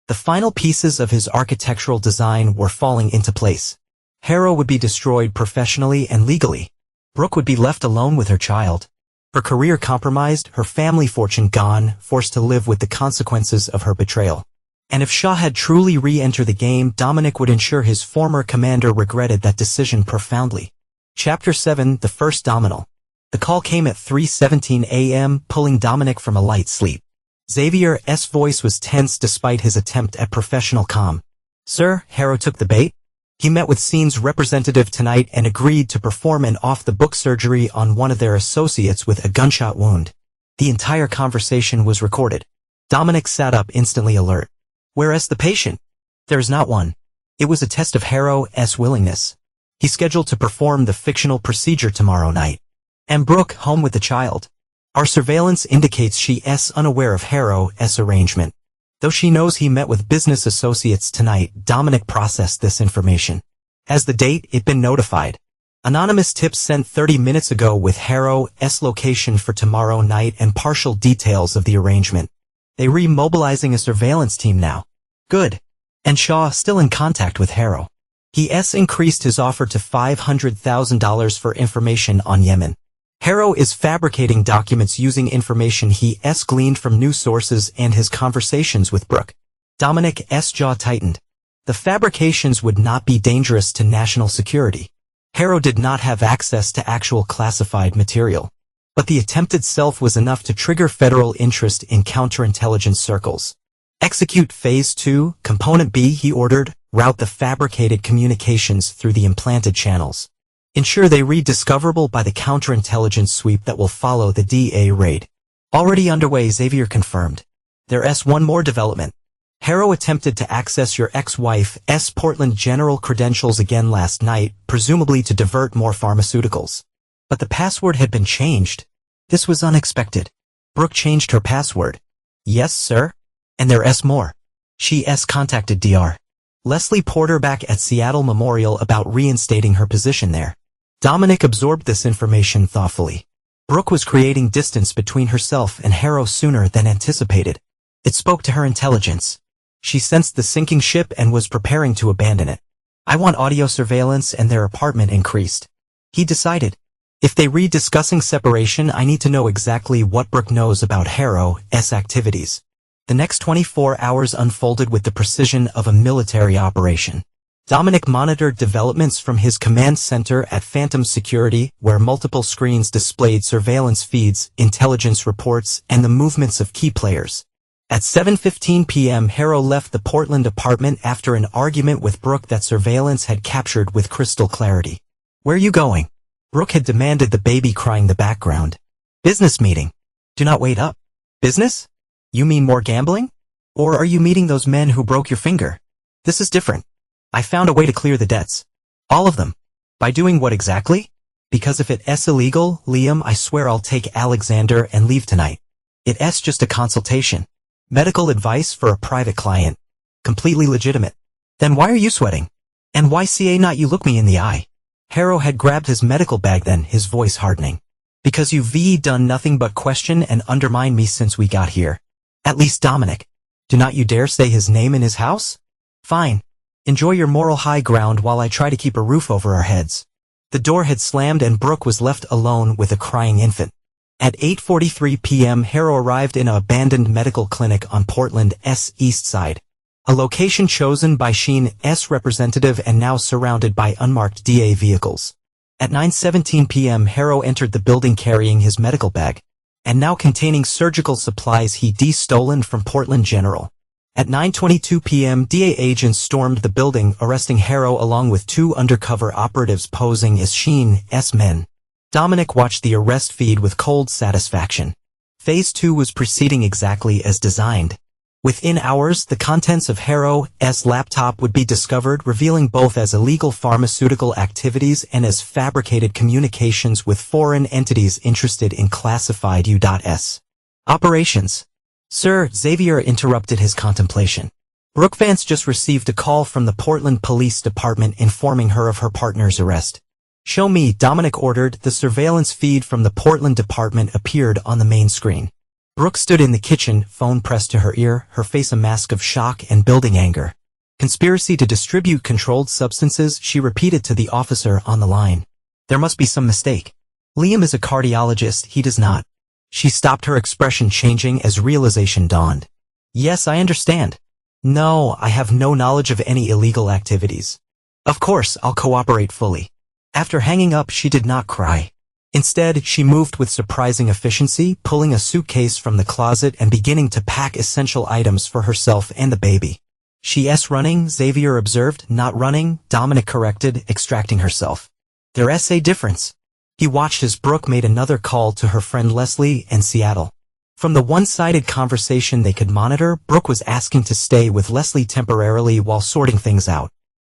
A: The final pieces of his architectural design were falling into place. Harrow would be destroyed professionally and legally. Brooke would be left alone with her child. Her career compromised, her family fortune gone, forced to live with the consequences of her betrayal. And if Shaw had truly re-entered the game, Dominic would ensure his former commander regretted that decision profoundly. Chapter 7, The First Domino. The call came at 3:17 a.m., pulling Dominic from a light sleep. Xavier's voice was tense despite his attempt at professional calm. Sir, Harrow took the bait. He met with Scene's representative tonight and agreed to perform an off-the-book surgery on one of their associates with a gunshot wound. The entire conversation was recorded. Dominic sat up, instantly alert. Whereas the patient? There is not one. It was a test of Harrow's willingness. He's scheduled to perform the fictional procedure tomorrow night. And Brooke, home with the child. Our surveillance indicates she's unaware of Harrow's arrangement. Though she knows he met with business associates tonight, Dominic processed this information. Has the date it been notified? Anonymous tips sent 30 minutes ago with Harrow's location for tomorrow night and partial details of the arrangement. They remobilizing a surveillance team now. Good. And Shaw still in contact with Harrow. He's increased his offer to $500,000 for information on Yemen. Harrow is fabricating documents using information he's gleaned from news sources and his conversations with Brooke. Dominic's jaw tightened. The fabrications would not be dangerous to national security. Harrow did not have access to actual classified material. But the attempt itself was enough to trigger federal interest in counterintelligence circles. Execute Phase 2, Component B, he ordered, route the fabricated communications through the implanted channels. Ensure they read discoverable by the counterintelligence sweep that will follow the DA raid. Already underway, Xavier confirmed. There's one more development. Harrow attempted to access your ex-wife's Portland General credentials again last night, presumably to divert more pharmaceuticals. But the password had been changed. This was unexpected. Brooke changed her password. Yes, sir. And there's more. She's contacted Dr. Leslie Porter back at Seattle Memorial about reinstating her position there. Dominic absorbed this information thoughtfully. Brooke was creating distance between herself and Harrow sooner than anticipated. It spoke to her intelligence. She sensed the sinking ship and was preparing to abandon it. I want audio surveillance and their apartment increased. He decided. If they read discussing separation, I need to know exactly what Brooke knows about Harrow's activities. The next 24 hours unfolded with the precision of a military operation. Dominic monitored developments from his command center at Phantom Security, where multiple screens displayed surveillance feeds, intelligence reports, and the movements of key players. At 7:15 p.m. Harrow left the Portland apartment after an argument with Brooke that surveillance had captured with crystal clarity. Where you going? Brooke had demanded, the baby crying the background. Business meeting. Do not wait up. Business? You mean more gambling? Or are you meeting those men who broke your finger? This is different. I found a way to clear the debts. All of them. By doing what exactly? Because if it's illegal, Liam, I swear I'll take Alexander and leave tonight. It's just a consultation. Medical advice for a private client. Completely legitimate. Then why are you sweating? And why not you look me in the eye? Harrow had grabbed his medical bag then, his voice hardening. Because you've done nothing but question and undermine me since we got here. At least Dominic. Do not you dare say his name in his house? Fine. Enjoy your moral high ground while I try to keep a roof over our heads. The door had slammed and Brooke was left alone with a crying infant. At 8:43 p.m. Harrow arrived in an abandoned medical clinic on Portland's east side. A location chosen by Sheen's representative and now surrounded by unmarked DA vehicles. At 9:17 p.m. Harrow entered the building carrying his medical bag, and now containing surgical supplies he'd stolen from Portland General. At 9:22 p.m. DA agents stormed the building, arresting Harrow along with two undercover operatives posing as Sheen's men. Dominic watched the arrest feed with cold satisfaction. Phase 2 was proceeding exactly as designed. Within hours, the contents of Harrow's laptop would be discovered, revealing both as illegal pharmaceutical activities and as fabricated communications with foreign entities interested in classified U.S. operations. Sir, Xavier interrupted his contemplation. Brooke Vance just received a call from the Portland Police Department informing her of her partner's arrest. Show me, Dominic ordered. The surveillance feed from the Portland Department appeared on the main screen. Brooke stood in the kitchen, phone pressed to her ear, her face a mask of shock and building anger. Conspiracy to distribute controlled substances, she repeated to the officer on the line. There must be some mistake. Liam is a cardiologist, he does not. She stopped, her expression changing as realization dawned. Yes, I understand. No, I have no knowledge of any illegal activities. Of course, I'll cooperate fully. After hanging up, she did not cry. Instead, she moved with surprising efficiency, pulling a suitcase from the closet and beginning to pack essential items for herself and the baby. She's running, Xavier observed. Not running, Dominic corrected, extracting herself. There's a difference. He watched as Brooke made another call to her friend Leslie in Seattle. From the one-sided conversation they could monitor, Brooke was asking to stay with Leslie temporarily while sorting things out.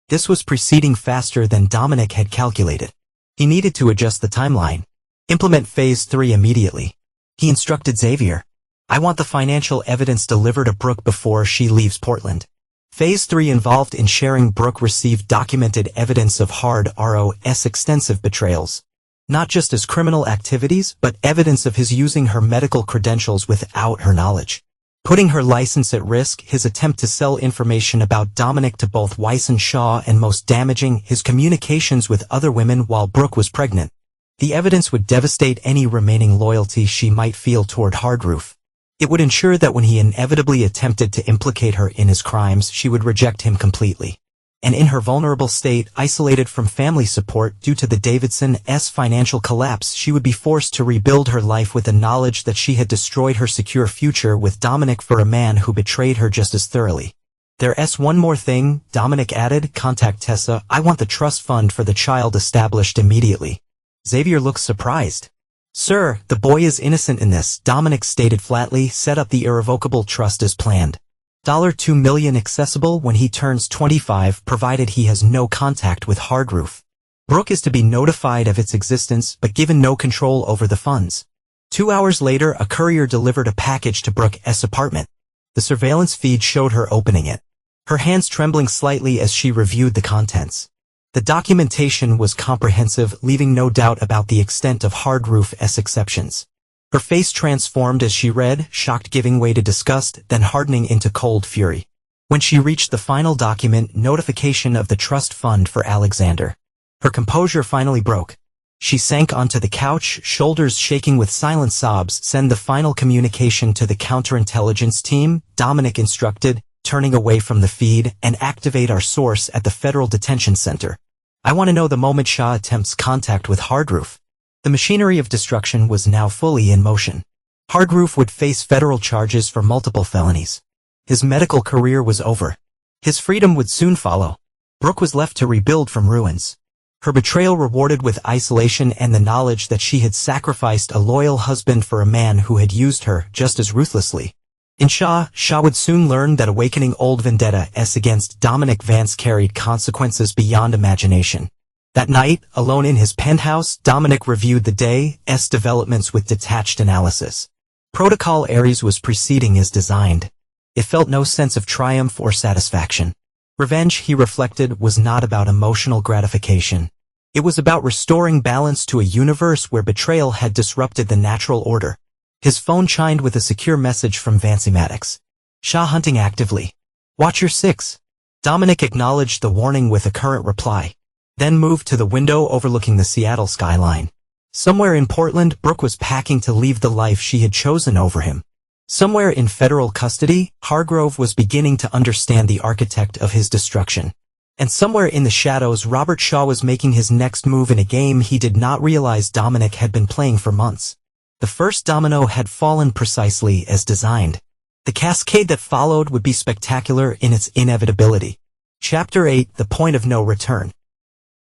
A: This was proceeding faster than Dominic had calculated. He needed to adjust the timeline. Implement Phase 3 immediately. He instructed Xavier. I want the financial evidence delivered to Brooke before she leaves Portland. Phase 3 involved in sharing Brooke received documented evidence of Hard Ro's extensive betrayals. Not just as criminal activities, but evidence of his using her medical credentials without her knowledge. Putting her license at risk, his attempt to sell information about Dominic to both Weiss and Shaw, and most damaging, his communications with other women while Brooke was pregnant. The evidence would devastate any remaining loyalty she might feel toward Hardroof. It would ensure that when he inevitably attempted to implicate her in his crimes, she would reject him completely. And in her vulnerable state, isolated from family support due to the Davidson's financial collapse, she would be forced to rebuild her life with the knowledge that she had destroyed her secure future with Dominic for a man who betrayed her just as thoroughly. There's one more thing, Dominic added, contact Tessa, I want the trust fund for the child established immediately. Xavier looks surprised. Sir, the boy is innocent in this, Dominic stated flatly, set up the irrevocable trust as planned. $2 million accessible when he turns 25, provided he has no contact with Hardroof. Brooke is to be notified of its existence, but given no control over the funds. 2 hours later, a courier delivered a package to Brooke's apartment. The surveillance feed showed her opening it, her hands trembling slightly as she reviewed the contents. The documentation was comprehensive, leaving no doubt about the extent of Hardroof's exceptions. Her face transformed as she read, shocked giving way to disgust, then hardening into cold fury. When she reached the final document, notification of the trust fund for Alexander, her composure finally broke. She sank onto the couch, shoulders shaking with silent sobs. Send the final communication to the counterintelligence team, Dominic instructed, turning away from the feed, and activate our source at the Federal Detention Center. I want to know the moment Shaw attempts contact with Hardroof. The machinery of destruction was now fully in motion. Hardroof would face federal charges for multiple felonies. His medical career was over. His freedom would soon follow. Brooke was left to rebuild from ruins. Her betrayal rewarded with isolation and the knowledge that she had sacrificed a loyal husband for a man who had used her just as ruthlessly. In Shaw would soon learn that awakening old vendettas against Dominic Vance carried consequences beyond imagination. That night, alone in his penthouse, Dominic reviewed the day's developments with detached analysis. Protocol Ares was proceeding as designed. It felt no sense of triumph or satisfaction. Revenge, he reflected, was not about emotional gratification. It was about restoring balance to a universe where betrayal had disrupted the natural order. His phone chimed with a secure message from Vancy-Maddox. Shaw hunting actively. Watch your 6. Dominic acknowledged the warning with a current reply, then moved to the window overlooking the Seattle skyline. Somewhere in Portland, Brooke was packing to leave the life she had chosen over him. Somewhere in federal custody, Hargrove was beginning to understand the architect of his destruction. And somewhere in the shadows, Robert Shaw was making his next move in a game he did not realize Dominic had been playing for months. The first domino had fallen precisely as designed. The cascade that followed would be spectacular in its inevitability. Chapter 8, The Point of No Return.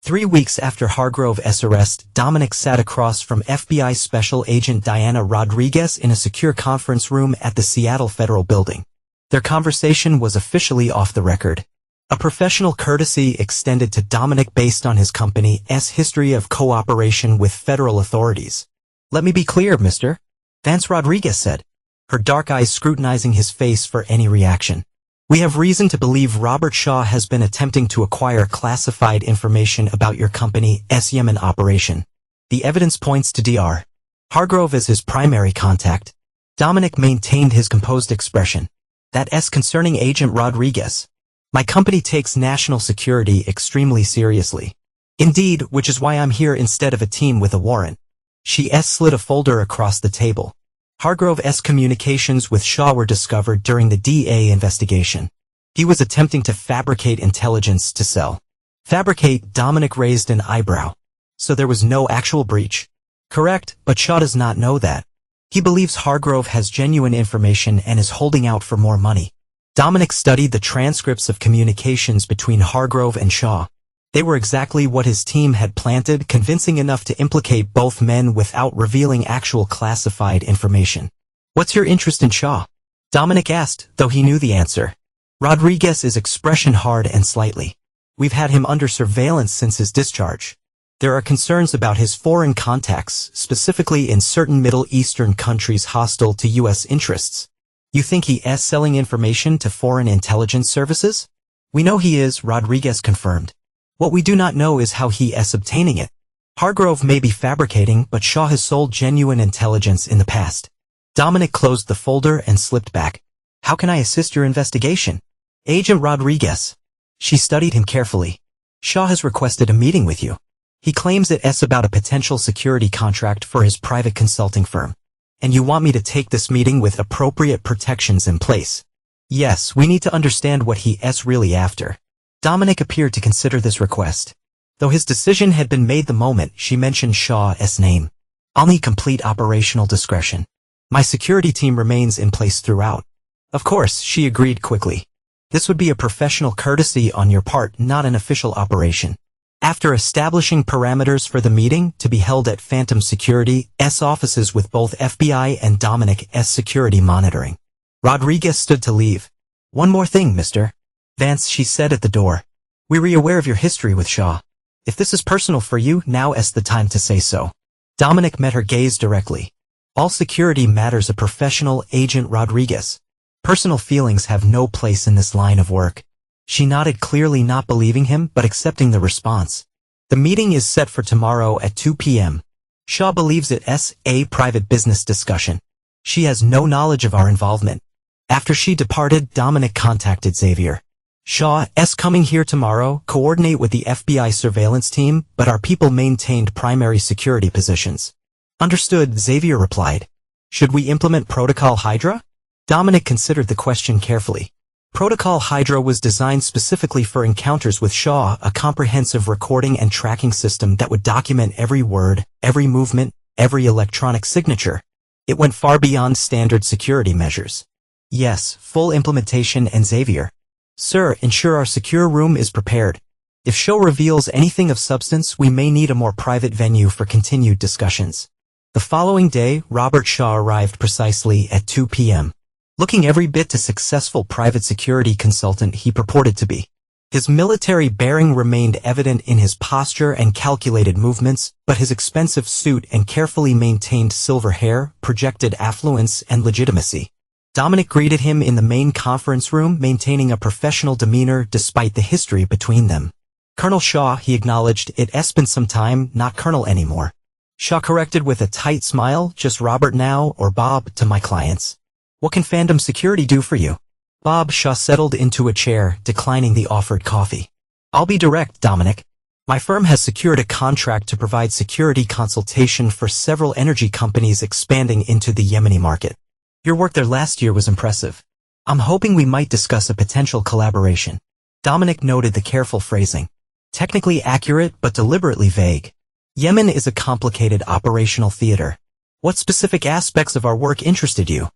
A: 3 weeks after Hargrove's arrest, Dominic sat across from FBI Special Agent Diana Rodriguez in a secure conference room at the Seattle Federal Building. Their conversation was officially off the record. A professional courtesy extended to Dominic based on his company's history of cooperation with federal authorities. Let me be clear, Mr. Vance, Rodriguez said, her dark eyes scrutinizing his face for any reaction. We have reason to believe Robert Shaw has been attempting to acquire classified information about your company's Yemen operation. The evidence points to Dr. Hargrove as his primary contact. Dominic maintained his composed expression. That's concerning Agent Rodriguez. My company takes national security extremely seriously. Indeed, which is why I'm here instead of a team with a warrant. She slid a folder across the table. Hargrove's communications with Shaw were discovered during the DA investigation. He was attempting to fabricate intelligence to sell. Fabricate, Dominic raised an eyebrow. So there was no actual breach. Correct, but Shaw does not know that. He believes Hargrove has genuine information and is holding out for more money. Dominic studied the transcripts of communications between Hargrove and Shaw. They were exactly what his team had planted, convincing enough to implicate both men without revealing actual classified information. What's your interest in Shaw? Dominic asked, though he knew the answer. Rodriguez's expression hard and slightly. We've had him under surveillance since his discharge. There are concerns about his foreign contacts, specifically in certain Middle Eastern countries hostile to U.S. interests. You think he is selling information to foreign intelligence services? We know he is, Rodriguez confirmed. What we do not know is how he is obtaining it. Hargrove may be fabricating, but Shaw has sold genuine intelligence in the past. Dominic closed the folder and slipped back. How can I assist your investigation? Agent Rodriguez. She studied him carefully. Shaw has requested a meeting with you. He claims it is about a potential security contract for his private consulting firm. And you want me to take this meeting with appropriate protections in place. Yes, we need to understand what he is really after. Dominic appeared to consider this request. Though his decision had been made the moment she mentioned Shaw's name. I'll need complete operational discretion. My security team remains in place throughout. Of course, she agreed quickly. This would be a professional courtesy on your part, not an official operation. After establishing parameters for the meeting to be held at Phantom Security's offices with both FBI and Dominic's security monitoring, Rodriguez stood to leave. One more thing, Mr. Vance, she said at the door. We're aware of your history with Shaw. If this is personal for you, now is the time to say so. Dominic met her gaze directly. All security matters, a professional, Agent Rodriguez. Personal feelings have no place in this line of work. She nodded, clearly not believing him but accepting the response. The meeting is set for tomorrow at 2 p.m. Shaw believes it's a private business discussion. She has no knowledge of our involvement. After she departed, Dominic contacted Xavier. Shaw is coming here tomorrow, coordinate with the FBI surveillance team, but our people maintained primary security positions. Understood, Xavier replied. Should we implement Protocol Hydra? Dominic considered the question carefully. Protocol Hydra was designed specifically for encounters with Shaw, a comprehensive recording and tracking system that would document every word, every movement, every electronic signature. It went far beyond standard security measures. Yes, full implementation, and Xavier. Sir, ensure our secure room is prepared. If Shaw reveals anything of substance, we may need a more private venue for continued discussions. The following day, Robert Shaw arrived precisely at 2 p.m. Looking every bit the successful private security consultant he purported to be. His military bearing remained evident in his posture and calculated movements, but his expensive suit and carefully maintained silver hair projected affluence and legitimacy. Dominic greeted him in the main conference room, maintaining a professional demeanor despite the history between them. Colonel Shaw, he acknowledged, it's been some time, not Colonel anymore. Shaw corrected with a tight smile, just Robert now, or Bob, to my clients. What can Phantom Security do for you? Bob. Shaw settled into a chair, declining the offered coffee. I'll be direct, Dominic. My firm has secured a contract to provide security consultation for several energy companies expanding into the Yemeni market. Your work there last year was impressive. I'm hoping we might discuss a potential collaboration. Dominic noted the careful phrasing. Technically accurate but deliberately vague. Yemen is a complicated operational theater. What specific aspects of our work interested you?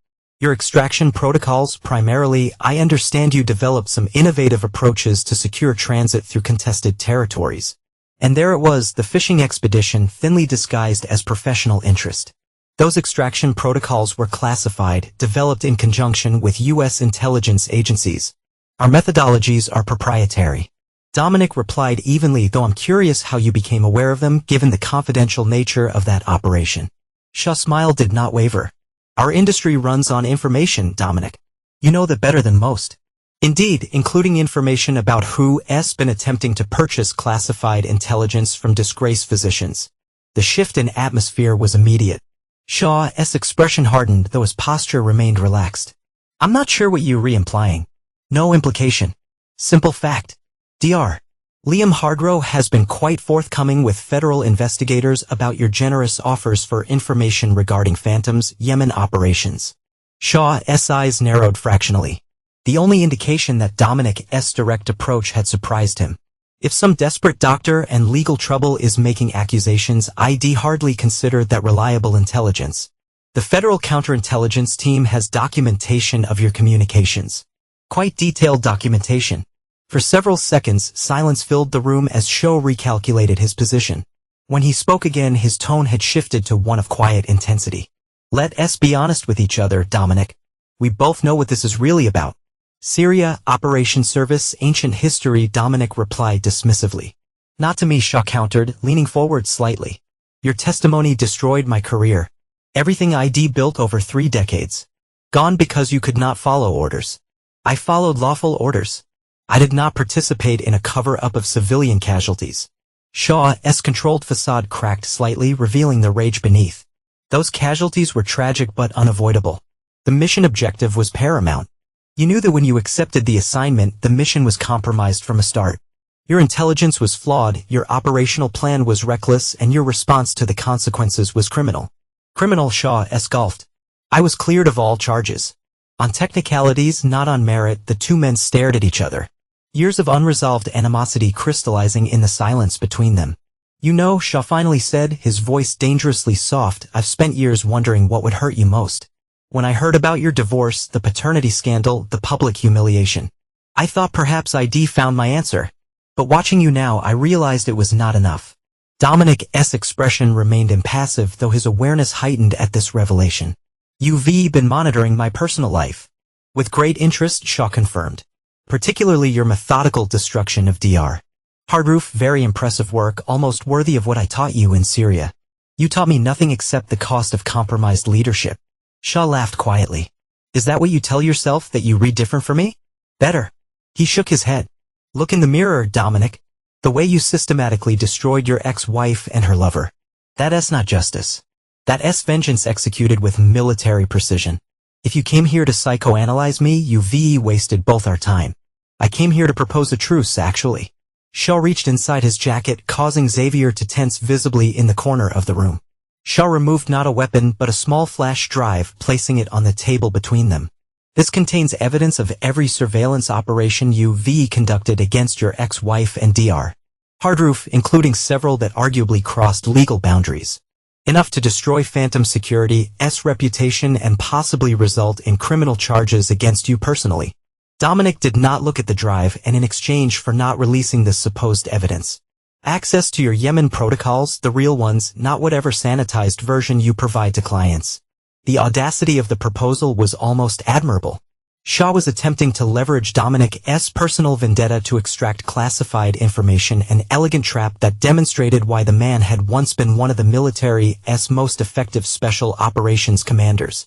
A: Your extraction protocols primarily. I understand you developed some innovative approaches to secure transit through contested territories. And there it was, the fishing expedition, thinly disguised as professional interest. Those extraction protocols were classified, developed in conjunction with U.S. intelligence agencies. Our methodologies are proprietary. Dominic replied evenly, though I'm curious how you became aware of them, given the confidential nature of that operation. Shaw's smile did not waver. Our industry runs on information, Dominic. You know that better than most. Indeed, including information about who's been attempting to purchase classified intelligence from disgraced physicians. The shift in atmosphere was immediate. Shaw's expression hardened, though his posture remained relaxed. I'm not sure what you're implying. No implication. Simple fact. Dr. Liam Hargrove has been quite forthcoming with federal investigators about your generous offers for information regarding Phantom's Yemen operations. Shaw's eyes narrowed fractionally. The only indication that Dominic's direct approach had surprised him. If some desperate doctor and legal trouble is making accusations, I'd hardly consider that reliable intelligence. The federal counterintelligence team has documentation of your communications. Quite detailed documentation. For several seconds, silence filled the room as Shaw recalculated his position. When he spoke again, his tone had shifted to one of quiet intensity. Let's be honest with each other, Dominic. We both know what this is really about. Syria, Operation Service, ancient history, Dominic replied dismissively. Not to me, Shaw countered, leaning forward slightly. Your testimony destroyed my career. Everything ID built over 3 decades. Gone because you could not follow orders. I followed lawful orders. I did not participate in a cover-up of civilian casualties. Shaw's controlled facade cracked slightly, revealing the rage beneath. Those casualties were tragic but unavoidable. The mission objective was paramount. You knew that when you accepted the assignment, the mission was compromised from a start. Your intelligence was flawed, your operational plan was reckless, and your response to the consequences was criminal. Criminal, Shaw gulped. I was cleared of all charges. On technicalities, not on merit, the two men stared at each other. Years of unresolved animosity crystallizing in the silence between them. You know, Shaw finally said, his voice dangerously soft, I've spent years wondering what would hurt you most. When I heard about your divorce, the paternity scandal, the public humiliation. I thought perhaps ID found my answer. But watching you now, I realized it was not enough. Dominic's expression remained impassive, though his awareness heightened at this revelation. You've been monitoring my personal life. With great interest, Shaw confirmed. Particularly your methodical destruction of Dr. Hardroof, very impressive work, almost worthy of what I taught you in Syria. You taught me nothing except the cost of compromised leadership. Shaw laughed quietly. Is that what you tell yourself, that you read different from me? Better. He shook his head. Look in the mirror, Dominic. The way you systematically destroyed your ex-wife and her lover. That's not justice. That's vengeance executed with military precision. If you came here to psychoanalyze me, you've wasted both our time. I came here to propose a truce, actually. Shaw reached inside his jacket, causing Xavier to tense visibly in the corner of the room. Shaw removed not a weapon but a small flash drive, placing it on the table between them. This contains evidence of every surveillance operation you've conducted against your ex-wife and Dr. Hardroof, including several that arguably crossed legal boundaries. Enough to destroy Phantom Security's reputation and possibly result in criminal charges against you personally. Dominic did not look at the drive, and in exchange for not releasing this supposed evidence. Access to your Yemen protocols, the real ones, not whatever sanitized version you provide to clients. The audacity of the proposal was almost admirable. Shaw was attempting to leverage Dominic's personal vendetta to extract classified information, an elegant trap that demonstrated why the man had once been one of the military's most effective special operations commanders.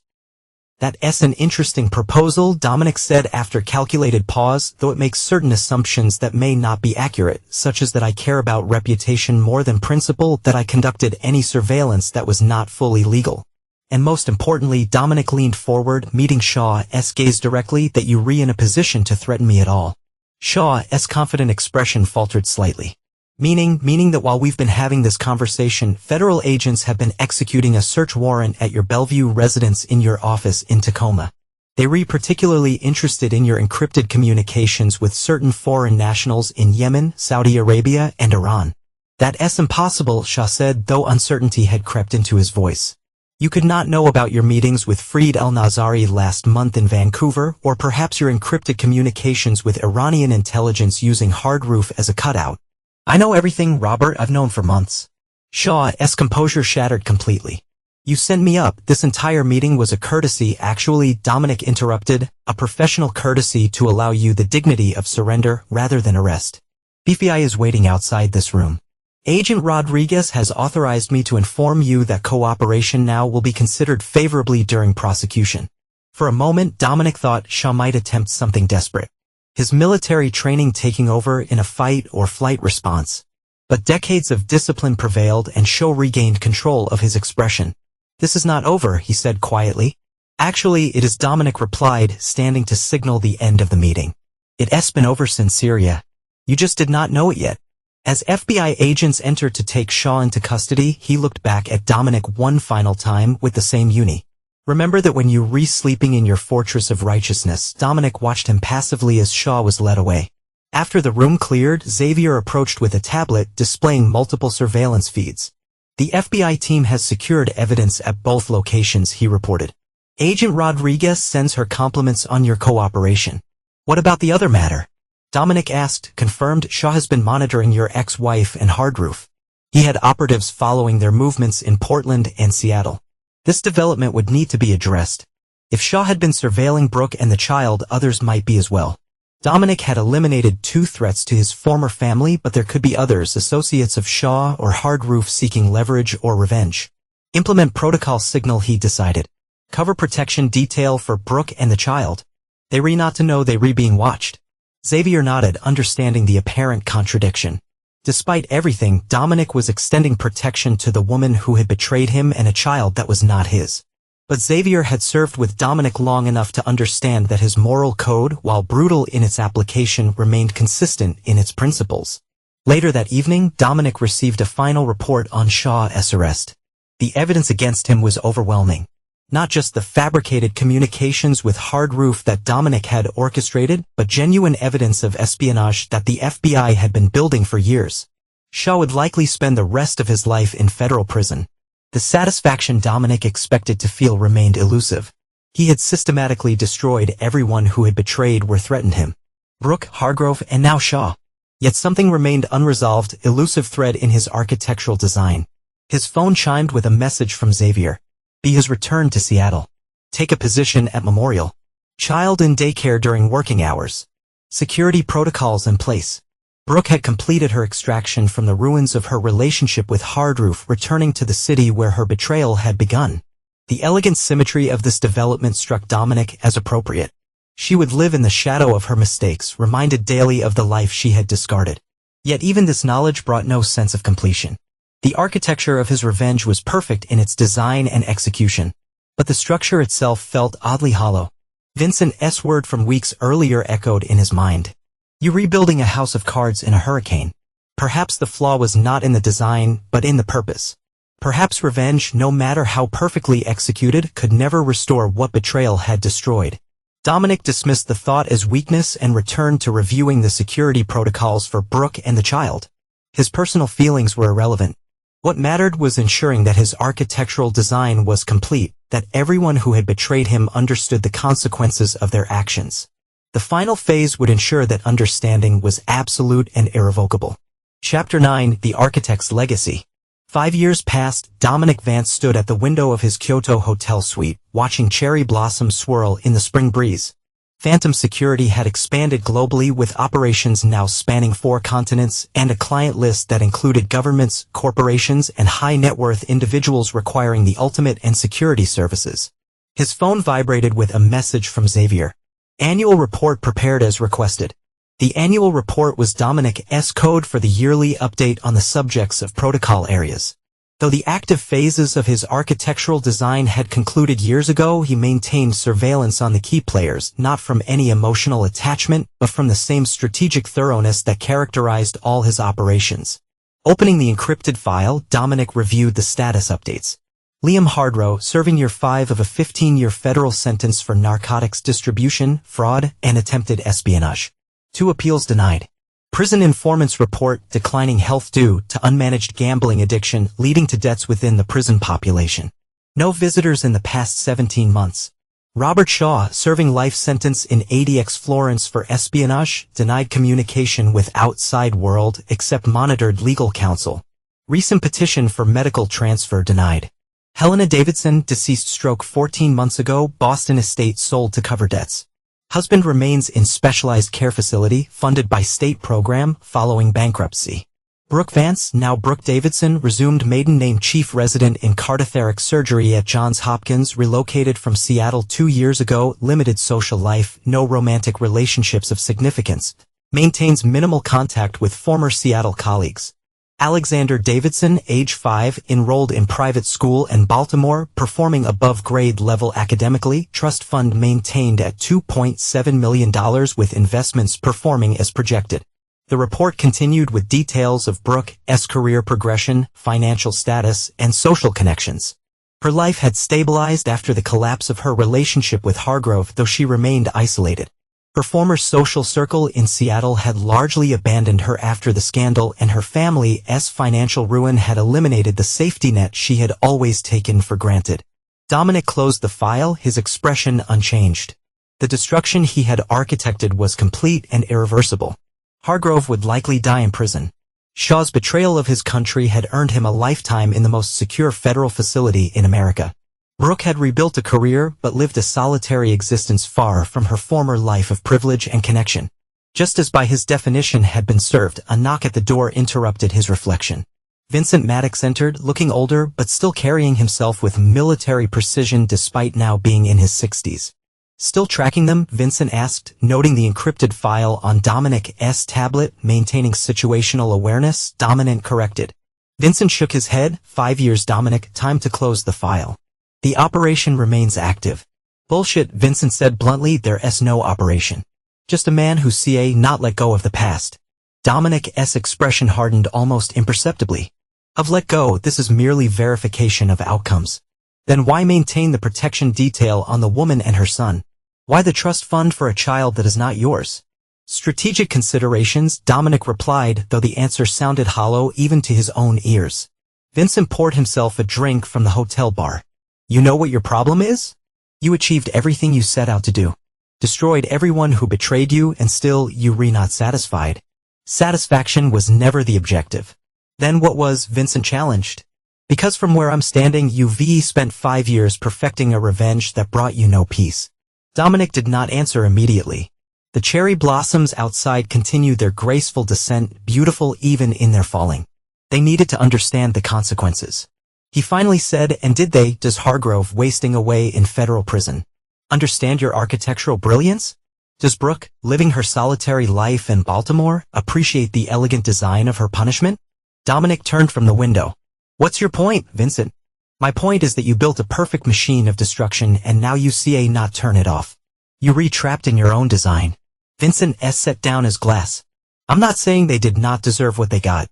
A: That's an interesting proposal, Dominic said after calculated pause, though it makes certain assumptions that may not be accurate, such as that I care about reputation more than principle, that I conducted any surveillance that was not fully legal. And most importantly, Dominic leaned forward, meeting Shaw's gaze directly, that you're in a position to threaten me at all. Shaw's confident expression faltered slightly. Meaning that while we've been having this conversation, federal agents have been executing a search warrant at your Bellevue residence in your office in Tacoma. They were particularly interested in your encrypted communications with certain foreign nationals in Yemen, Saudi Arabia, and Iran. That's impossible, Shaw said, though uncertainty had crept into his voice. You could not know about your meetings with Fried el-Nazari last month in Vancouver, or perhaps your encrypted communications with Iranian intelligence using Hardroof as a cutout. I know everything, Robert, I've known for months. Shaw's composure shattered completely. You sent me up, this entire meeting was a courtesy, actually, Dominic interrupted, a professional courtesy to allow you the dignity of surrender rather than arrest. BFI is waiting outside this room. Agent Rodriguez has authorized me to inform you that cooperation now will be considered favorably during prosecution. For a moment, Dominic thought Shaw might attempt something desperate. His military training taking over in a fight or flight response. But decades of discipline prevailed and Shaw regained control of his expression. This is not over, he said quietly. Actually, it is, Dominic replied, standing to signal the end of the meeting. It's been over since Syria. You just did not know it yet. As FBI agents entered to take Shaw into custody, he looked back at Dominic one final time with the same uni. Remember that when you were sleeping in your fortress of righteousness, Dominic watched him passively as Shaw was led away. After the room cleared, Xavier approached with a tablet displaying multiple surveillance feeds. The FBI team has secured evidence at both locations, he reported. Agent Rodriguez sends her compliments on your cooperation. What about the other matter? Dominic asked. Confirmed, Shaw has been monitoring your ex-wife and Hardroof. He had operatives following their movements in Portland and Seattle. This development would need to be addressed. If Shaw had been surveilling Brooke and the child, others might be as well. Dominic had eliminated 2 threats to his former family, but there could be others, associates of Shaw or Hardroof seeking leverage or revenge. Implement protocol signal, he decided. Cover protection detail for Brooke and the child. They re not to know they re being watched. Xavier nodded, understanding the apparent contradiction. Despite everything, Dominic was extending protection to the woman who had betrayed him and a child that was not his. But Xavier had served with Dominic long enough to understand that his moral code, while brutal in its application, remained consistent in its principles. Later that evening, Dominic received a final report on Shaw's arrest. The evidence against him was overwhelming. Not just the fabricated communications with Hardroof that Dominic had orchestrated, but genuine evidence of espionage that the FBI had been building for years. Shaw would likely spend the rest of his life in federal prison. The satisfaction Dominic expected to feel remained elusive. He had systematically destroyed everyone who had betrayed or threatened him. Brooke, Hargrove, and now Shaw. Yet something remained unresolved, elusive thread in his architectural design. His phone chimed with a message from Xavier. Be his return to Seattle. Take a position at Memorial. Child in daycare during working hours. Security protocols in place. Brooke had completed her extraction from the ruins of her relationship with Hardroof, returning to the city where her betrayal had begun. The elegant symmetry of this development struck Dominic as appropriate. She would live in the shadow of her mistakes, reminded daily of the life she had discarded. Yet even this knowledge brought no sense of completion. The architecture of his revenge was perfect in its design and execution, but the structure itself felt oddly hollow. Vincent's word from weeks earlier echoed in his mind. You're rebuilding a house of cards in a hurricane. Perhaps the flaw was not in the design, but in the purpose. Perhaps revenge, no matter how perfectly executed, could never restore what betrayal had destroyed. Dominic dismissed the thought as weakness and returned to reviewing the security protocols for Brooke and the child. His personal feelings were irrelevant. What mattered was ensuring that his architectural design was complete, that everyone who had betrayed him understood the consequences of their actions. The final phase would ensure that understanding was absolute and irrevocable. Chapter 9: The Architect's Legacy. 5 years passed. Dominic Vance stood at the window of his Kyoto hotel suite, watching cherry blossoms swirl in the spring breeze. Phantom Security had expanded globally, with operations now spanning 4 continents and a client list that included governments, corporations, and high-net-worth individuals requiring the ultimate in security services. His phone vibrated with a message from Xavier. Annual report prepared as requested. The annual report was Dominic's code for the yearly update on the subjects of protocol areas. Though the active phases of his architectural design had concluded years ago, he maintained surveillance on the key players, not from any emotional attachment, but from the same strategic thoroughness that characterized all his operations. Opening the encrypted file, Dominic reviewed the status updates. Liam Hardrow, serving year 5 of a 15-year federal sentence for narcotics distribution, fraud, and attempted espionage. 2 appeals denied. Prison informants report declining health due to unmanaged gambling addiction leading to deaths within the prison population. No visitors in the past 17 months. Robert Shaw, serving life sentence in ADX Florence for espionage, denied communication with outside world except monitored legal counsel. Recent petition for medical transfer denied. Helena Davidson, deceased stroke 14 months ago, Boston estate sold to cover debts. Husband remains in specialized care facility funded by state program following bankruptcy. Brooke Vance, now Brooke Davidson, resumed maiden name chief resident in cardiothoracic surgery at Johns Hopkins, relocated from Seattle 2 years ago, limited social life, no romantic relationships of significance, maintains minimal contact with former Seattle colleagues. Alexander Davidson, age 5, enrolled in private school in Baltimore, performing above grade level academically, trust fund maintained at $2.7 million with investments performing as projected. The report continued with details of Brooke's career progression, financial status, and social connections. Her life had stabilized after the collapse of her relationship with Hargrove, though she remained isolated. Her former social circle in Seattle had largely abandoned her after the scandal, and her family's financial ruin had eliminated the safety net she had always taken for granted. Dominic closed the file, his expression unchanged. The destruction he had architected was complete and irreversible. Hargrove would likely die in prison. Shaw's betrayal of his country had earned him a lifetime in the most secure federal facility in America. Brooke had rebuilt a career but lived a solitary existence far from her former life of privilege and connection. Just as by his definition had been served, a knock at the door interrupted his reflection. Vincent Maddox entered, looking older but still carrying himself with military precision despite now being in his 60s. Still tracking them? Vincent asked, noting the encrypted file on Dominic's tablet, maintaining situational awareness. Dominic corrected. Vincent shook his head. 5 years, Dominic. Time to close the file. The operation remains active. Bullshit, Vincent said bluntly. There's no operation. Just a man who's not let go of the past. Dominic's expression hardened almost imperceptibly. Of let go, this is merely verification of outcomes. Then why maintain the protection detail on the woman and her son? Why the trust fund for a child that is not yours? Strategic considerations, Dominic replied, though the answer sounded hollow even to his own ears. Vincent poured himself a drink from the hotel bar. You know what your problem is? You achieved everything you set out to do. Destroyed everyone who betrayed you, and still you were not satisfied. Satisfaction was never the objective. Then what was? Vincent challenged. Because from where I'm standing, you've spent 5 years perfecting a revenge that brought you no peace. Dominic did not answer immediately. The cherry blossoms outside continued their graceful descent, beautiful even in their falling. They needed to understand the consequences. He finally said, and did they? Does Hargrove, wasting away in federal prison, understand your architectural brilliance? Does Brooke, living her solitary life in Baltimore, appreciate the elegant design of her punishment? Dominic turned from the window. What's your point, Vincent? My point is that you built a perfect machine of destruction and now you not turn it off. You trapped in your own design. Vincent set down his glass. I'm not saying they did not deserve what they got.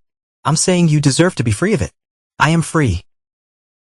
A: I'm saying you deserve to be free of it. I am free.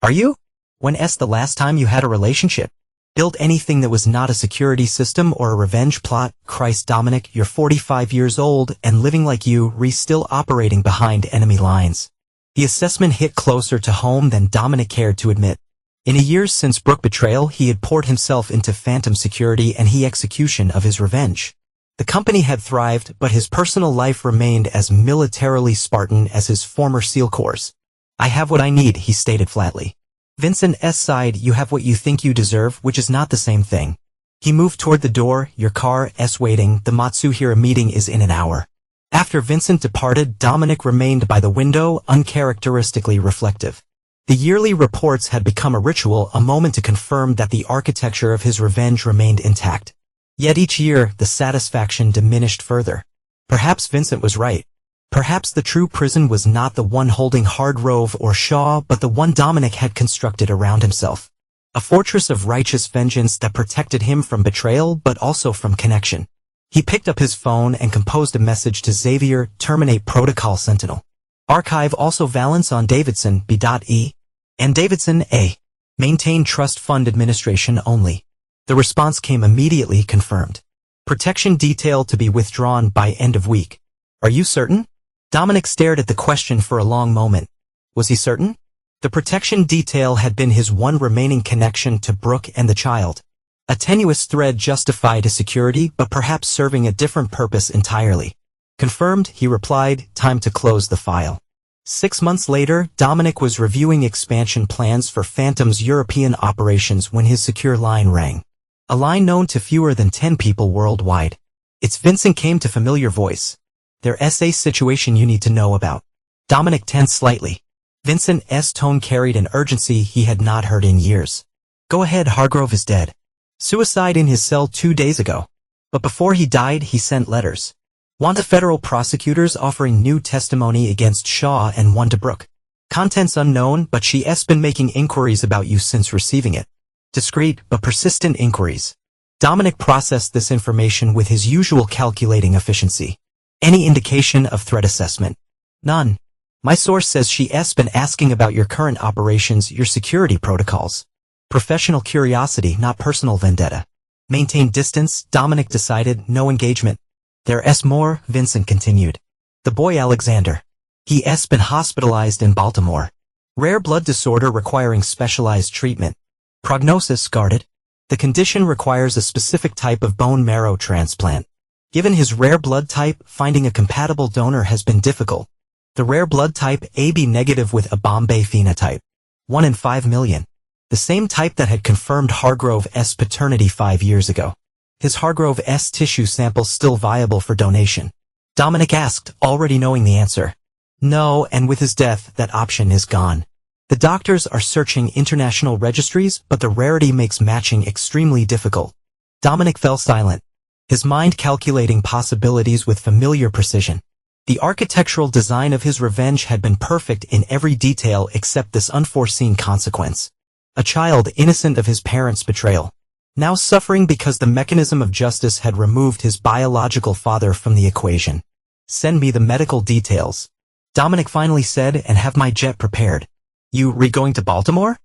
A: Are you? When's the last time you had a relationship? Built anything that was not a security system or a revenge plot? Christ, Dominic, you're 45 years old and living like you still operating behind enemy lines. The assessment hit closer to home than Dominic cared to admit. In the years since Brooke betrayal, he had poured himself into phantom security and execution of his revenge. The company had thrived, but his personal life remained as militarily Spartan as his former SEAL Corps. I have what I need, he stated flatly. Vincent sighed. You have what you think you deserve, which is not the same thing. He moved toward the door. Your car waiting. The Matsuhira meeting is in an hour. After Vincent departed, Dominic remained by the window, uncharacteristically reflective. The yearly reports had become a ritual, a moment to confirm that the architecture of his revenge remained intact. Yet each year, the satisfaction diminished further. Perhaps Vincent was right. Perhaps the true prison was not the one holding Hargrove or Shaw, but the one Dominic had constructed around himself. A fortress of righteous vengeance that protected him from betrayal but also from connection. He picked up his phone and composed a message to Xavier, terminate protocol Sentinel. Archive also Valence on Davidson, B.E. And Davidson, A. Maintain trust fund administration only. The response came immediately, confirmed. Protection detail to be withdrawn by end of week. Are you certain? Dominic stared at the question for a long moment. Was he certain? The protection detail had been his one remaining connection to Brooke and the child. A tenuous thread justified his security, but perhaps serving a different purpose entirely. Confirmed, he replied, time to close the file. 6 months later, Dominic was reviewing expansion plans for Phantom's European operations when his secure line rang. A line known to fewer than 10 people worldwide. It's Vincent, came to familiar voice. There's a situation you need to know about. Dominic tensed slightly. Vincent's tone carried an urgency he had not heard in years. Go ahead, Hargrove is dead. Suicide in his cell 2 days ago. But before he died, he sent letters. One to federal prosecutors offering new testimony against Shaw and one to Brooke. Contents unknown, but she's been making inquiries about you since receiving it. Discreet but persistent inquiries. Dominic processed this information with his usual calculating efficiency. Any indication of threat assessment? None. My source says she's been asking about your current operations, your security protocols. Professional curiosity, not personal vendetta. Maintain distance, Dominic decided, no engagement. There's more, Vincent continued. The boy Alexander. He's been hospitalized in Baltimore. Rare blood disorder requiring specialized treatment. Prognosis guarded. The condition requires a specific type of bone marrow transplant. Given his rare blood type, finding a compatible donor has been difficult. The rare blood type AB negative with a Bombay phenotype. 1 in 5 million. The same type that had confirmed Hargrove's paternity 5 years ago. His Hargrove's tissue sample still viable for donation? Dominic asked, already knowing the answer. No, and with his death, that option is gone. The doctors are searching international registries, but the rarity makes matching extremely difficult. Dominic fell silent, his mind calculating possibilities with familiar precision. The architectural design of his revenge had been perfect in every detail except this unforeseen consequence. A child innocent of his parents' betrayal, now suffering because the mechanism of justice had removed his biological father from the equation. Send me the medical details, Dominic finally said, and have my jet prepared. You going to Baltimore?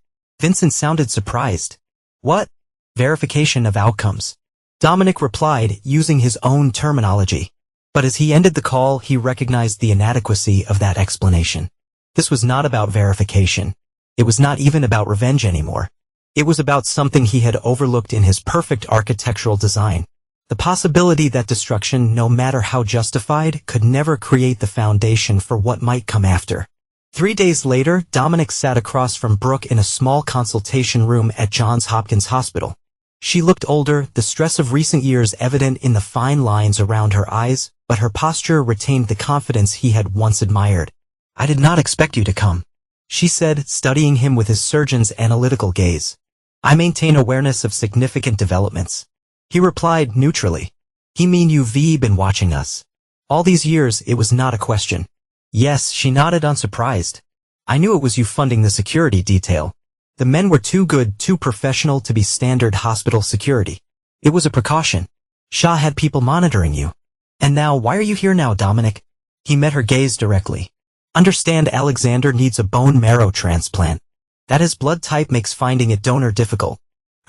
A: Vincent sounded surprised. What? Verification of outcomes, Dominic replied, using his own terminology. But as he ended the call, he recognized the inadequacy of that explanation. This was not about verification. It was not even about revenge anymore. It was about something he had overlooked in his perfect architectural design. The possibility that destruction, no matter how justified, could never create the foundation for what might come after. 3 days later, Dominic sat across from Brooke in a small consultation room at Johns Hopkins Hospital. She looked older, the stress of recent years evident in the fine lines around her eyes, but her posture retained the confidence he had once admired. I did not expect you to come, she said, studying him with his surgeon's analytical gaze. I maintain awareness of significant developments, he replied neutrally. He mean you've been watching us all these years? It was not a question. Yes, she nodded unsurprised. I knew it was you funding the security detail. The men were too good, too professional to be standard hospital security. It was a precaution. Shah had people monitoring you. And now, why are you here now, Dominic? He met her gaze directly. Understand, Alexander needs a bone marrow transplant. That his blood type makes finding a donor difficult.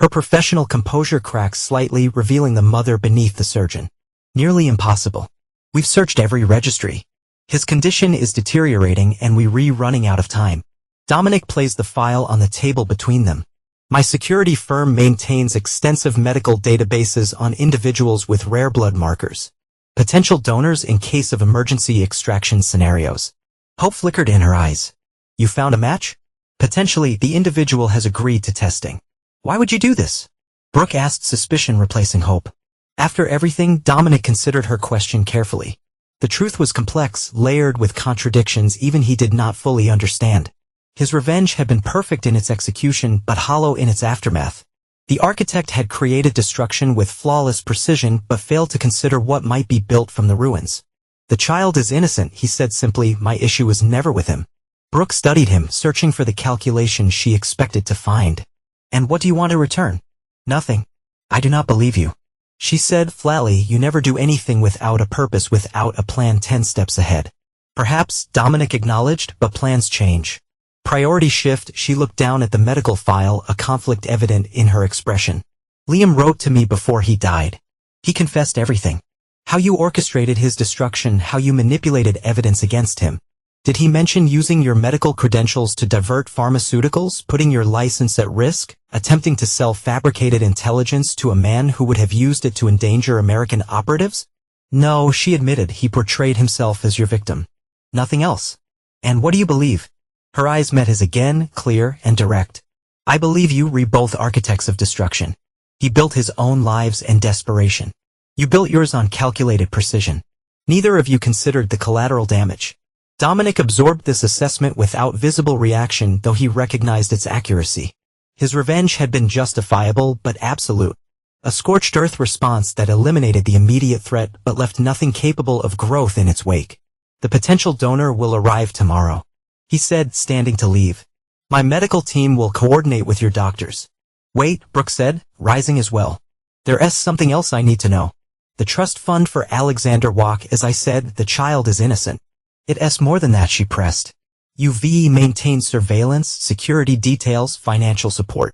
A: Her professional composure cracked slightly, revealing the mother beneath the surgeon. Nearly impossible. We've searched every registry. His condition is deteriorating and we're running out of time. Dominic placed the file on the table between them. My security firm maintains extensive medical databases on individuals with rare blood markers. Potential donors in case of emergency extraction scenarios. Hope flickered in her eyes. You found a match? Potentially, the individual has agreed to testing. Why would you do this? Brooke asked, suspicion replacing hope. After everything, Dominic considered her question carefully. The truth was complex, layered with contradictions even he did not fully understand. His revenge had been perfect in its execution but hollow in its aftermath. The architect had created destruction with flawless precision but failed to consider what might be built from the ruins. The child is innocent, he said simply. My issue was never with him. Brooke studied him, searching for the calculation she expected to find. And what do you want to return? Nothing. I do not believe you, she said flatly. You never do anything without a purpose, without a plan 10 steps ahead. Perhaps, Dominic acknowledged, but plans change. Priority shift. She looked down at the medical file, a conflict evident in her expression. Liam wrote to me before he died. He confessed everything. How you orchestrated his destruction, how you manipulated evidence against him. Did he mention using your medical credentials to divert pharmaceuticals, putting your license at risk, attempting to sell fabricated intelligence to a man who would have used it to endanger American operatives? No, she admitted. He portrayed himself as your victim. Nothing else. And what do you believe? Her eyes met his again, clear and direct. I believe you were both architects of destruction. He built his own lives and desperation. You built yours on calculated precision. Neither of you considered the collateral damage. Dominic absorbed this assessment without visible reaction, though he recognized its accuracy. His revenge had been justifiable but absolute. A scorched earth response that eliminated the immediate threat but left nothing capable of growth in its wake. The potential donor will arrive tomorrow, he said, standing to leave. My medical team will coordinate with your doctors. Wait, Brooke said, rising as well. There's something else I need to know. The trust fund for Alexander Walk, as I said, the child is innocent. It's more than that, she pressed. You've maintained surveillance, security details, financial support.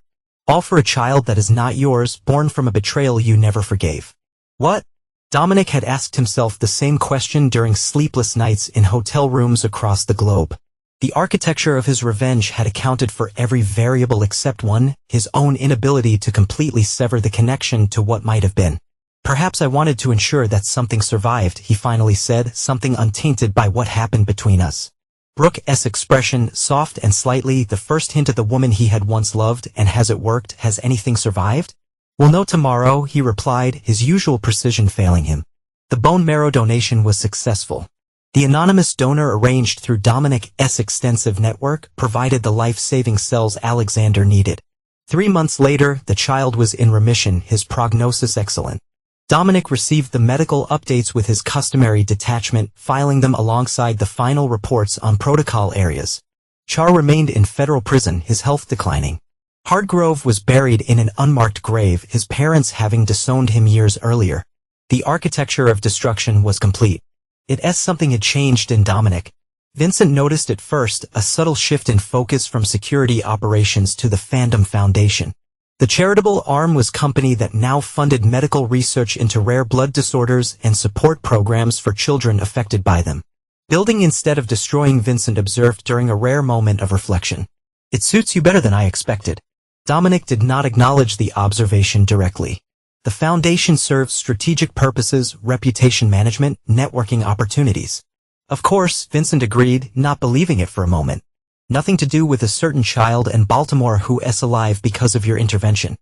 A: All for a child that is not yours, born from a betrayal you never forgave. What? Dominic had asked himself the same question during sleepless nights in hotel rooms across the globe. The architecture of his revenge had accounted for every variable except one, his own inability to completely sever the connection to what might have been. Perhaps I wanted to ensure that something survived, he finally said, something untainted by what happened between us. Brooke's expression, soft and slightly the first hint of the woman he had once loved. And has it worked? Has anything survived? "We'll know tomorrow," he replied, his usual precision failing him. The bone marrow donation was successful. The anonymous donor arranged through Dominic's extensive network provided the life-saving cells Alexander needed. 3 months later, the child was in remission, his prognosis excellent. Dominic received the medical updates with his customary detachment, filing them alongside the final reports on protocol areas. Char remained in federal prison, his health declining. Hardgrove was buried in an unmarked grave, his parents having disowned him years earlier. The architecture of destruction was complete. Something had changed in Dominic. Vincent noticed at first a subtle shift in focus from security operations to the Fandom Foundation. The charitable arm was company that now funded medical research into rare blood disorders and support programs for children affected by them. Building instead of destroying, Vincent observed during a rare moment of reflection. "It suits you better than I expected." Dominic did not acknowledge the observation directly. The foundation serves strategic purposes, reputation management, networking opportunities. Of course, Vincent agreed, not believing it for a moment. "Nothing to do with a certain child in Baltimore who is alive because of your intervention."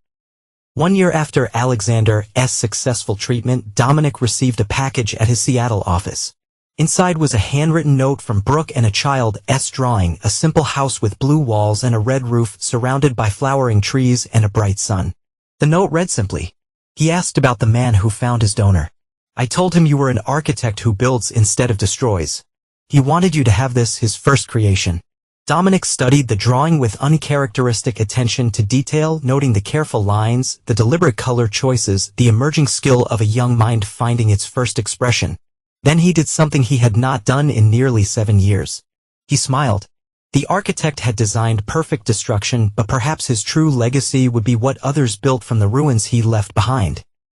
A: 1 year after Alexander's successful treatment, Dominic received a package at his Seattle office. Inside was a handwritten note from Brooke and a child's drawing, a simple house with blue walls and a red roof surrounded by flowering trees and a bright sun. The note read simply, "He asked about the man who found his donor. I told him you were an architect who builds instead of destroys. He wanted you to have this, his first creation." Dominic studied the drawing with uncharacteristic attention to detail, noting the careful lines, the deliberate color choices, the emerging skill of a young mind finding its first expression. Then he did something he had not done in nearly 7 years. He smiled. The architect had designed perfect destruction, but perhaps his true legacy would be what others built from the ruins he left behind.